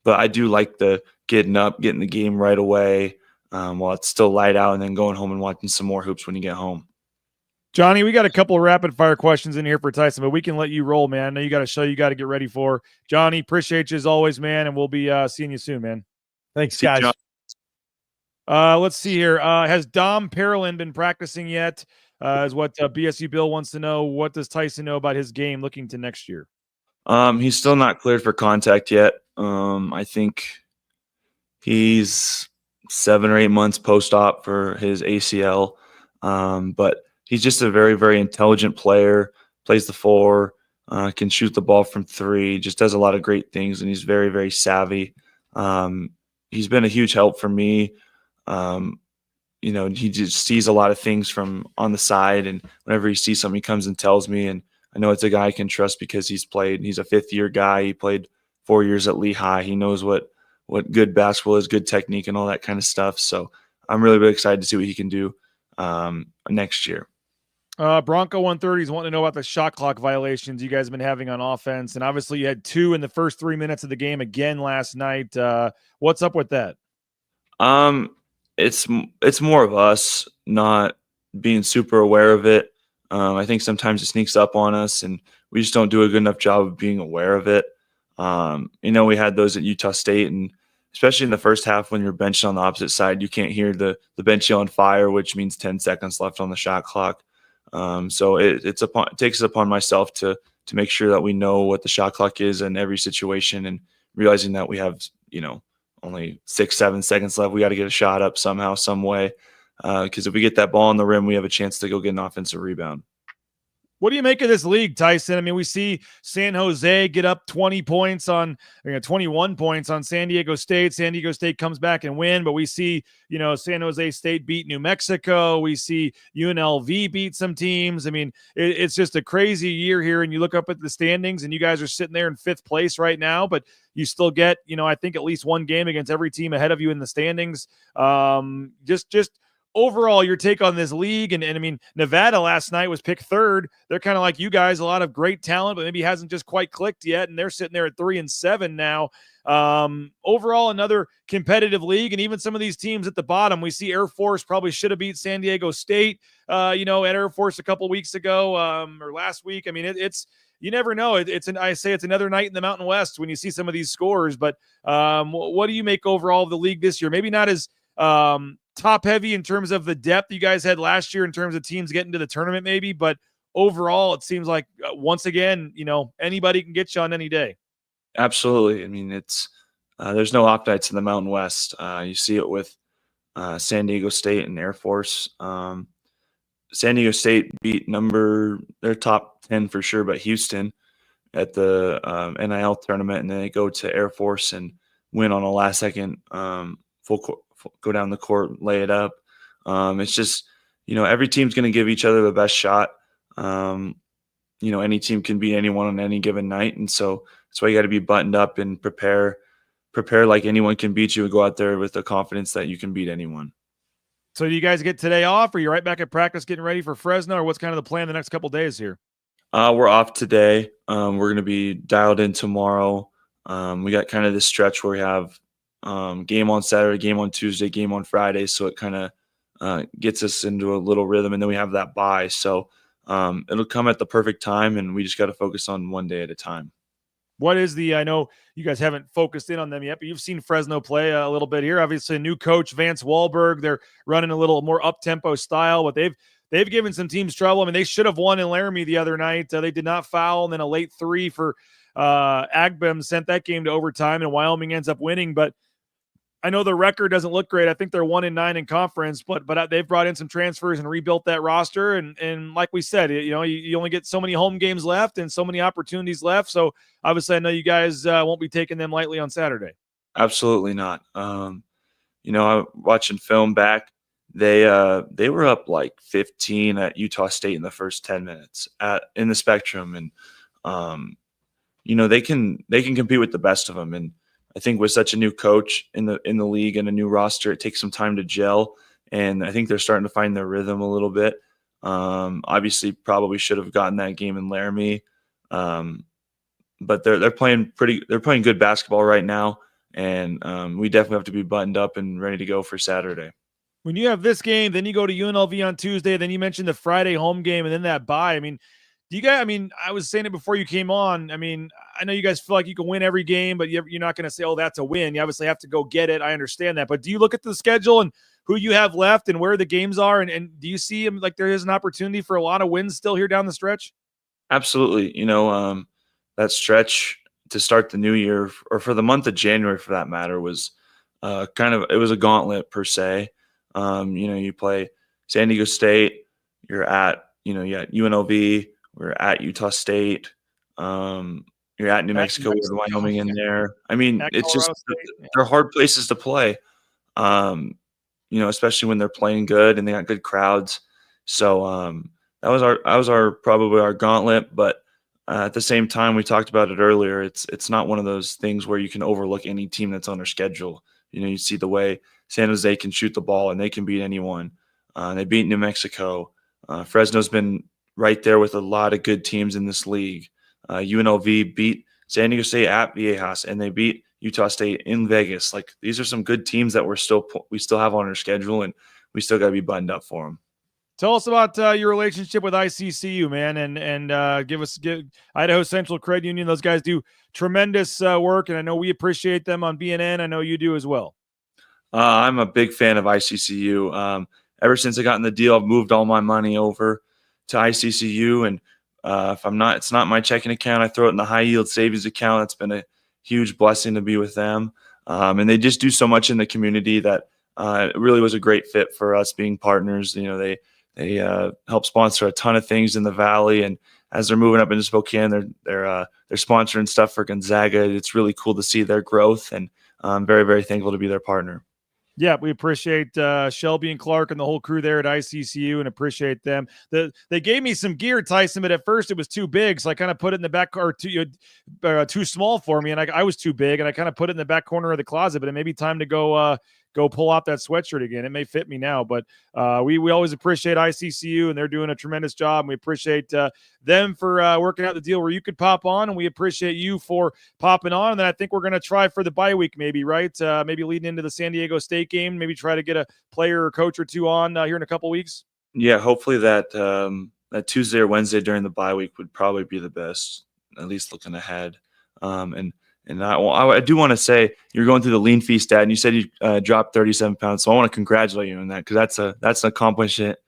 But I do like the getting up, getting the game right away while it's still light out, and then going home and watching some more hoops when you get home. Johnny, we got a couple of rapid fire questions in here for Tyson, but we can let you roll, man. I know you got a show you got to get ready for. Johnny, appreciate you as always, man, and we'll be seeing you soon, man. Thanks, guys. Let's see here. Has Dom Parolin been practicing yet? Is what BSU Bill wants to know. What does Tyson know about his game looking to next year? He's still not cleared for contact yet. I think he's 7 or 8 months post-op for his ACL. But he's just a very, very intelligent player, plays the 4, can shoot the ball from 3, just does a lot of great things, and he's very, very savvy. He's been a huge help for me. He just sees a lot of things from on the side, and whenever he sees something, he comes and tells me, and I know it's a guy I can trust because he's a fifth-year guy. He played 4 years at Lehigh. He knows what good basketball is, good technique, and all that kind of stuff. So I'm really, really excited to see what he can do next year. Bronco 130 is wanting to know about the shot clock violations you guys have been having on offense. And obviously you had 2 in the first 3 minutes of the game again last night. What's up with that? It's more of us not being super aware of it. I think sometimes it sneaks up on us, and we just don't do a good enough job of being aware of it. We had those at Utah State, and especially in the first half when you're benched on the opposite side, you can't hear the bench yelling fire, which means 10 seconds left on the shot clock. So it takes it upon myself to make sure that we know what the shot clock is in every situation, and realizing that we have, only 6-7 seconds left. We got to get a shot up somehow, some way. Because if we get that ball on the rim, we have a chance to go get an offensive rebound. What do you make of this league, Tyson? I mean, we see San Jose get up 21 points on San Diego State. San Diego State comes back and win, but we see, San Jose State beat New Mexico. We see UNLV beat some teams. I mean, it's just a crazy year here, and you look up at the standings, and you guys are sitting there in 5th place right now, but you still get, I think at least one game against every team ahead of you in the standings. Just overall, your take on this league, and I mean, Nevada last night was picked 3rd. They're kind of like you guys, a lot of great talent, but maybe hasn't just quite clicked yet, and they're sitting there at 3-7 now. Overall, another competitive league, and even some of these teams at the bottom, we see Air Force probably should have beat San Diego State, at Air Force a couple weeks ago or last week. I mean, it's you never know. I say it's another night in the Mountain West when you see some of these scores. But what do you make overall of the league this year? Maybe not as top heavy in terms of the depth you guys had last year in terms of teams getting to the tournament, maybe, but overall, it seems like once again, anybody can get you on any day. Absolutely. I mean, it's there's no opt nights in the Mountain West. You see it with San Diego State and Air Force. San Diego State beat their top 10 for sure, but Houston at the NIL tournament, and then they go to Air Force and win on a last second go down the court, lay it up. It's just, every team's going to give each other the best shot. Any team can beat anyone on any given night. And so that's why you got to be buttoned up and prepare prepare like anyone can beat you and go out there with the confidence that you can beat anyone. So do you guys get today off? Or are you right back at practice getting ready for Fresno, or what's kind of the plan the next couple days here? We're off today. We're going to be dialed in tomorrow. We got kind of this stretch where we have game on Saturday, game on Tuesday, game on Friday. So it kind of gets us into a little rhythm, and then we have that bye. So it'll come at the perfect time, and we just got to focus on one day at a time. What is I know you guys haven't focused in on them yet, but you've seen Fresno play a little bit here. Obviously, a new coach, Vance Wahlberg. They're running a little more up-tempo style, but they've given some teams trouble. I mean, they should have won in Laramie the other night. They did not foul, and then a late 3 for Agbem sent that game to overtime, and Wyoming ends up winning. But I know the record doesn't look great. I think they're 1-9 in conference, but they've brought in some transfers and rebuilt that roster. And like we said, you only get so many home games left and so many opportunities left. So obviously, I know you guys won't be taking them lightly on Saturday. Absolutely not. I'm watching film back. They were up like 15 at Utah State in the first 10 minutes in the Spectrum, and they can compete with the best of them. And I think with such a new coach in the league and a new roster, it takes some time to gel. And I think they're starting to find their rhythm a little bit. Obviously, probably should have gotten that game in Laramie, but they're playing good basketball right now. And we definitely have to be buttoned up and ready to go for Saturday. When you have this game, then you go to UNLV on Tuesday, then you mentioned the Friday home game, and then that bye. I mean, do you guys? I mean, I was saying it before you came on. I mean, I know you guys feel like you can win every game, but you're not going to say, "Oh, that's a win." You obviously have to go get it. I understand that, but do you look at the schedule and who you have left and where the games are, and do you see them like there is an opportunity for a lot of wins still here down the stretch? Absolutely. That stretch to start the new year, or for the month of January, for that matter, was it was a gauntlet per se. You play San Diego State, you're at UNLV. We're at Utah State. You're at New Mexico with Wyoming in there. I mean, it's just they're hard places to play. Especially when they're playing good and they got good crowds. So that was probably our gauntlet. But at the same time, we talked about it earlier. It's not one of those things where you can overlook any team that's on their schedule. You see the way San Jose can shoot the ball and they can beat anyone. They beat New Mexico. Fresno's been right there with a lot of good teams in this league. UNLV beat San Diego State at Viejas, and they beat Utah State in Vegas. Like, these are some good teams that we still have on our schedule, and we still got to be buttoned up for them. Tell us about your relationship with ICCU, man, and give Idaho Central Credit Union. Those guys do tremendous work, and I know we appreciate them on BNN. I know you do as well. I'm a big fan of ICCU. Ever since I got in the deal, I've moved all my money over to ICCU, and if it's not my checking account, I throw it in the high yield savings account. It's been a huge blessing to be with them, and they just do so much in the community that it really was a great fit for us being partners. They help sponsor a ton of things in the Valley, and as they're moving up into Spokane, they're sponsoring stuff for Gonzaga. It's really cool to see their growth, and I'm very, very thankful to be their partner. Yeah, we appreciate Shelby and Clark and the whole crew there at ICCU, and appreciate them. They gave me some gear, Tyson, but at first it was too big, so I kind of put it in the back, or too small for me, and I was too big, and I kind of put it in the back corner of the closet. But it may be time to go pull out that sweatshirt again. It may fit me now, but we always appreciate ICCU, and they're doing a tremendous job. And we appreciate them for working out the deal where you could pop on, and we appreciate you for popping on. And then I think we're going to try for the bye week, maybe, right? Maybe leading into the San Diego State game, maybe try to get a player or coach or two on here in a couple weeks. Yeah, hopefully that Tuesday or Wednesday during the bye week would probably be the best, at least looking ahead. And I do want to say you're going through the lean feast, Dad, and you said you dropped 37 pounds. So I want to congratulate you on that, because that's an accomplishment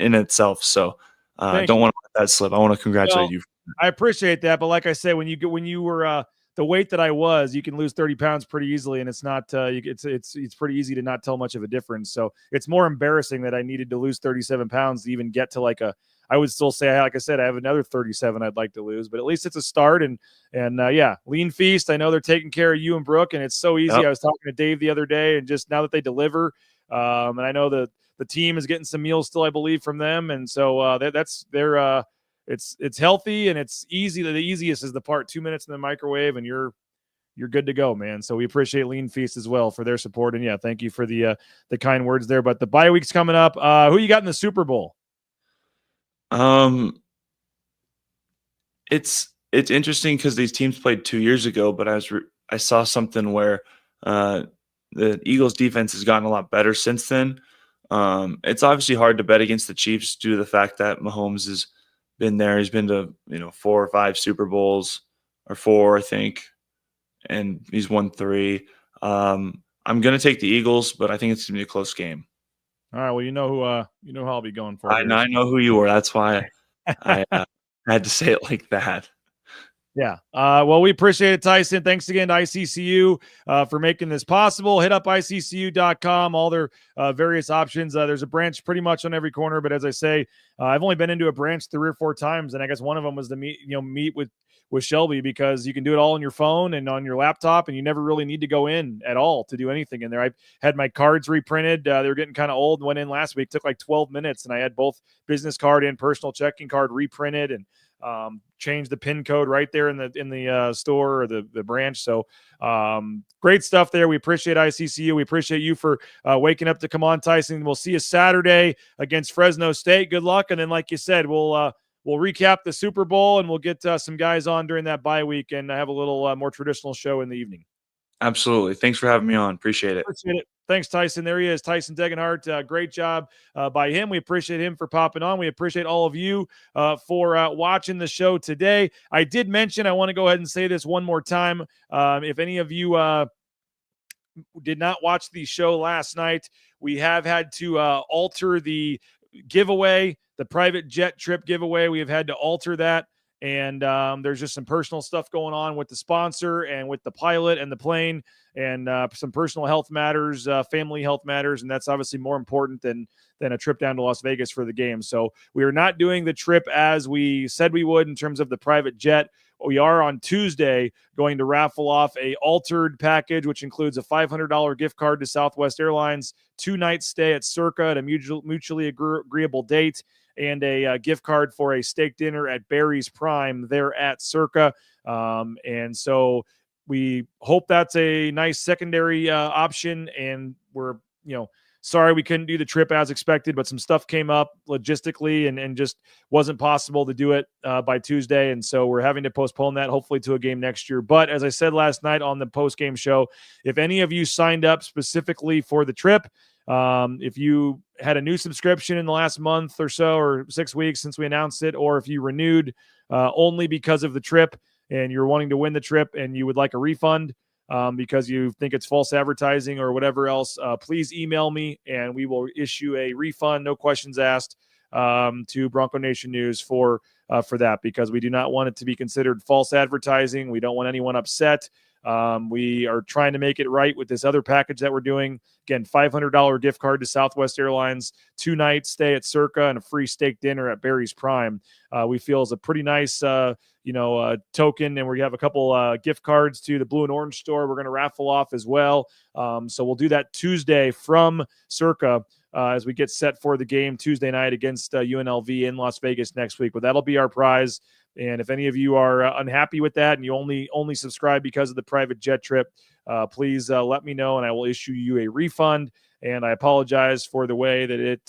in itself. So don't want to let that slip. I want to congratulate you. I appreciate that, but like I said, when you were the weight that I was, you can lose 30 pounds pretty easily, and it's not it's pretty easy to not tell much of a difference. So it's more embarrassing that I needed to lose 37 pounds to even get to I would still say, like I said, I have another 37 I'd like to lose, but at least it's a start. And yeah, Lean Feast, I know they're taking care of you and Brooke, and it's so easy. Yep. I was talking to Dave the other day, and just now that they deliver, and I know the team is getting some meals still, I believe, from them. And so it's healthy and it's easy. The easiest is the part 2 minutes in the microwave, and you're you're good to go, man. So we appreciate Lean Feast as well for their support. And yeah, thank you for the kind words there. But the bye week's coming up. Who you got in the Super Bowl? It's interesting because these teams played 2 years ago, but I saw something where the Eagles defense has gotten a lot better since then. It's obviously hard to bet against the Chiefs due to the fact that Mahomes has been there. He's been to 4 or 5 Super Bowls, or 4, I think, and he's won 3. I'm gonna take the Eagles, but I think it's gonna be a close game. All right. Well, you know who I'll be going for. I know who you were. That's why I had to say it like that. Yeah. Well, we appreciate it, Tyson. Thanks again to ICCU for making this possible. Hit up ICCU.com, all their various options. There's a branch pretty much on every corner, but as I say, I've only been into a branch 3 or 4 times, and I guess one of them was to meet with Shelby, because you can do it all on your phone and on your laptop, and you never really need to go in at all to do anything in there. I had my cards reprinted. They were getting kind of old. Went in last week, took like 12 minutes, and I had both business card and personal checking card reprinted, and change the PIN code right there in the store or the branch. So great stuff there. We appreciate ICCU. We appreciate you for waking up to come on, Tyson. We'll see you Saturday against Fresno State. Good luck. And then, like you said, we'll recap the Super Bowl, and we'll get some guys on during that bye week and have a little more traditional show in the evening. Absolutely. Thanks for having me on. Appreciate it. Appreciate it. Thanks, Tyson. There he is, Tyson Degenhart. Great job by him. We appreciate him for popping on. We appreciate all of you for watching the show today. I did mention, I want to go ahead and say this one more time. If any of you did not watch the show last night, we have had to alter the giveaway, the private jet trip giveaway. We have had to alter that. And there's just some personal stuff going on with the sponsor and with the pilot and the plane, and some personal health matters, family health matters. And that's obviously more important than a trip down to Las Vegas for the game. So we are not doing the trip as we said we would in terms of the private jet. We are on Tuesday going to raffle off a altered package, which includes a $500 gift card to Southwest Airlines, 2-night stay at Circa at a mutually agreeable date, and a gift card for a steak dinner at Barry's Prime there at Circa. And so we hope that's a nice secondary option. And we're, sorry we couldn't do the trip as expected, but some stuff came up logistically and just wasn't possible to do it by Tuesday. And so we're having to postpone that, hopefully to a game next year. But as I said last night on the post-game show, if any of you signed up specifically for the trip, if you had a new subscription in the last month or so, or 6 weeks since we announced it, or if you renewed only because of the trip and you're wanting to win the trip and you would like a refund because you think it's false advertising or whatever else, please email me and we will issue a refund, no questions asked, to Bronco Nation News for that, because we do not want it to be considered false advertising. We don't want anyone upset. We are trying to make it right with this other package that we're doing. Again, $500 gift card to Southwest Airlines, 2-night stay at Circa, and a free steak dinner at Barry's Prime. We feel is a pretty nice, token. And we have a couple gift cards to the Blue and Orange store we're going to raffle off as well. So we'll do that Tuesday from Circa as we get set for the game Tuesday night against UNLV in Las Vegas next week. But that'll be our prize. And if any of you are unhappy with that and you only subscribe because of the private jet trip, please let me know and I will issue you a refund. And I apologize for the way that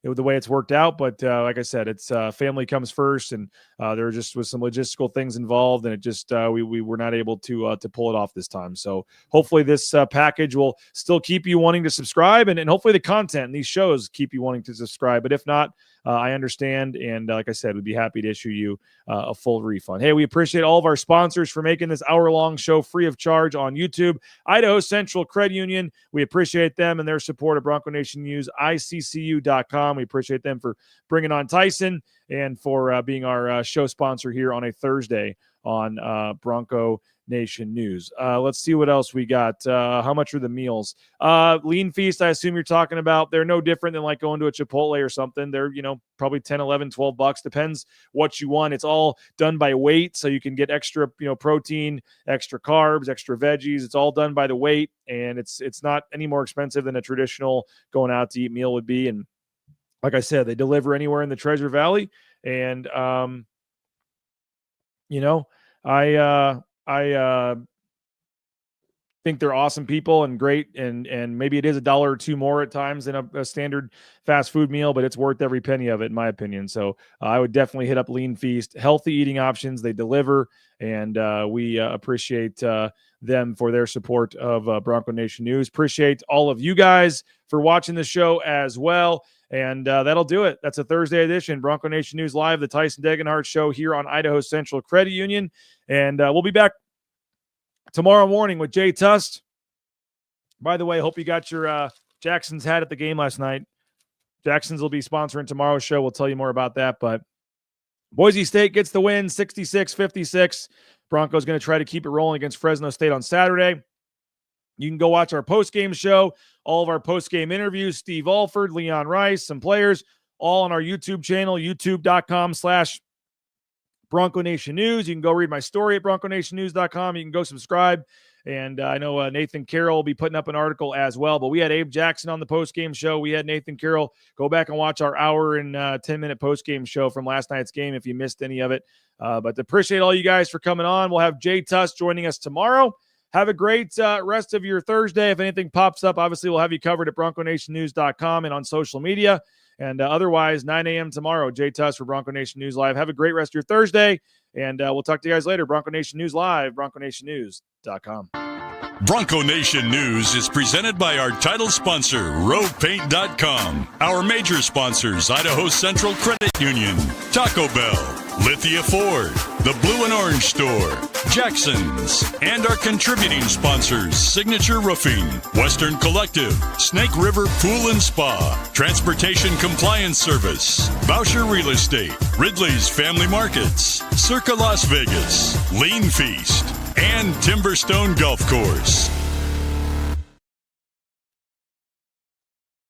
the way it's worked out. But like I said, it's family comes first, and there just was some logistical things involved, and it just we were not able to pull it off this time. So hopefully this package will still keep you wanting to subscribe, and hopefully the content in these shows keep you wanting to subscribe. But if not, I understand, and like I said, we'd be happy to issue you a full refund. Hey, we appreciate all of our sponsors for making this hour-long show free of charge on YouTube. Idaho Central Credit Union, we appreciate them and their support of Bronco Nation News, ICCU.com. We appreciate them for bringing on Tyson and for being our show sponsor here on a Thursday on Bronco Nation News. Let's see what else we got. How much are the meals? Lean Feast, I assume you're talking about. They're no different than like going to a Chipotle or something. They're, probably 10, 11, 12 bucks. Depends what you want. It's all done by weight. So you can get extra, protein, extra carbs, extra veggies. It's all done by the weight. And it's not any more expensive than a traditional going out to eat meal would be. And like I said, they deliver anywhere in the Treasure Valley. And, I think they're awesome people and great, and maybe it is $1 or $2 more at times than a standard fast food meal, but it's worth every penny of it, in my opinion. So I would definitely hit up Lean Feast. Healthy eating options, they deliver, and we appreciate them for their support of Bronco Nation News. Appreciate all of you guys for watching the show as well. And that'll do it. That's a Thursday edition, Bronco Nation News Live, the Tyson Degenhart Show here on Idaho Central Credit Union. And we'll be back tomorrow morning with Jay Tust. By the way, hope you got your Jackson's hat at the game last night. Jackson's will be sponsoring tomorrow's show. We'll tell you more about that. But Boise State gets the win, 66-56. Broncos going to try to keep it rolling against Fresno State on Saturday. You can go watch our post-game show, all of our post-game interviews, Steve Alford, Leon Rice, some players, all on our YouTube channel, youtube.com/Bronco Nation News. You can go read my story at bronconationnews.com. You can go subscribe. And I know Nathan Carroll will be putting up an article as well. But we had Abe Jackson on the post-game show. We had Nathan Carroll. Go back and watch our hour and 10-minute post-game show from last night's game if you missed any of it. But appreciate all you guys for coming on. We'll have Jay Tust joining us tomorrow. Have a great rest of your Thursday. If anything pops up, obviously we'll have you covered at bronconationnews.com and on social media. And otherwise, 9 a.m. tomorrow, Jay Tust for Bronco Nation News Live. Have a great rest of your Thursday, and we'll talk to you guys later. Bronco Nation News Live, bronconationnews.com. Bronco Nation News is presented by our title sponsor, RowPaint.com. Our major sponsors, Idaho Central Credit Union, Taco Bell, Lithia Ford, the Blue and Orange Store, Jackson's, and our contributing sponsors, Signature Roofing, Western Collective, Snake River Pool and Spa, Transportation Compliance Service, Boucher Real Estate, Ridley's Family Markets, Circa Las Vegas, Lean Feast, and Timberstone Golf Course.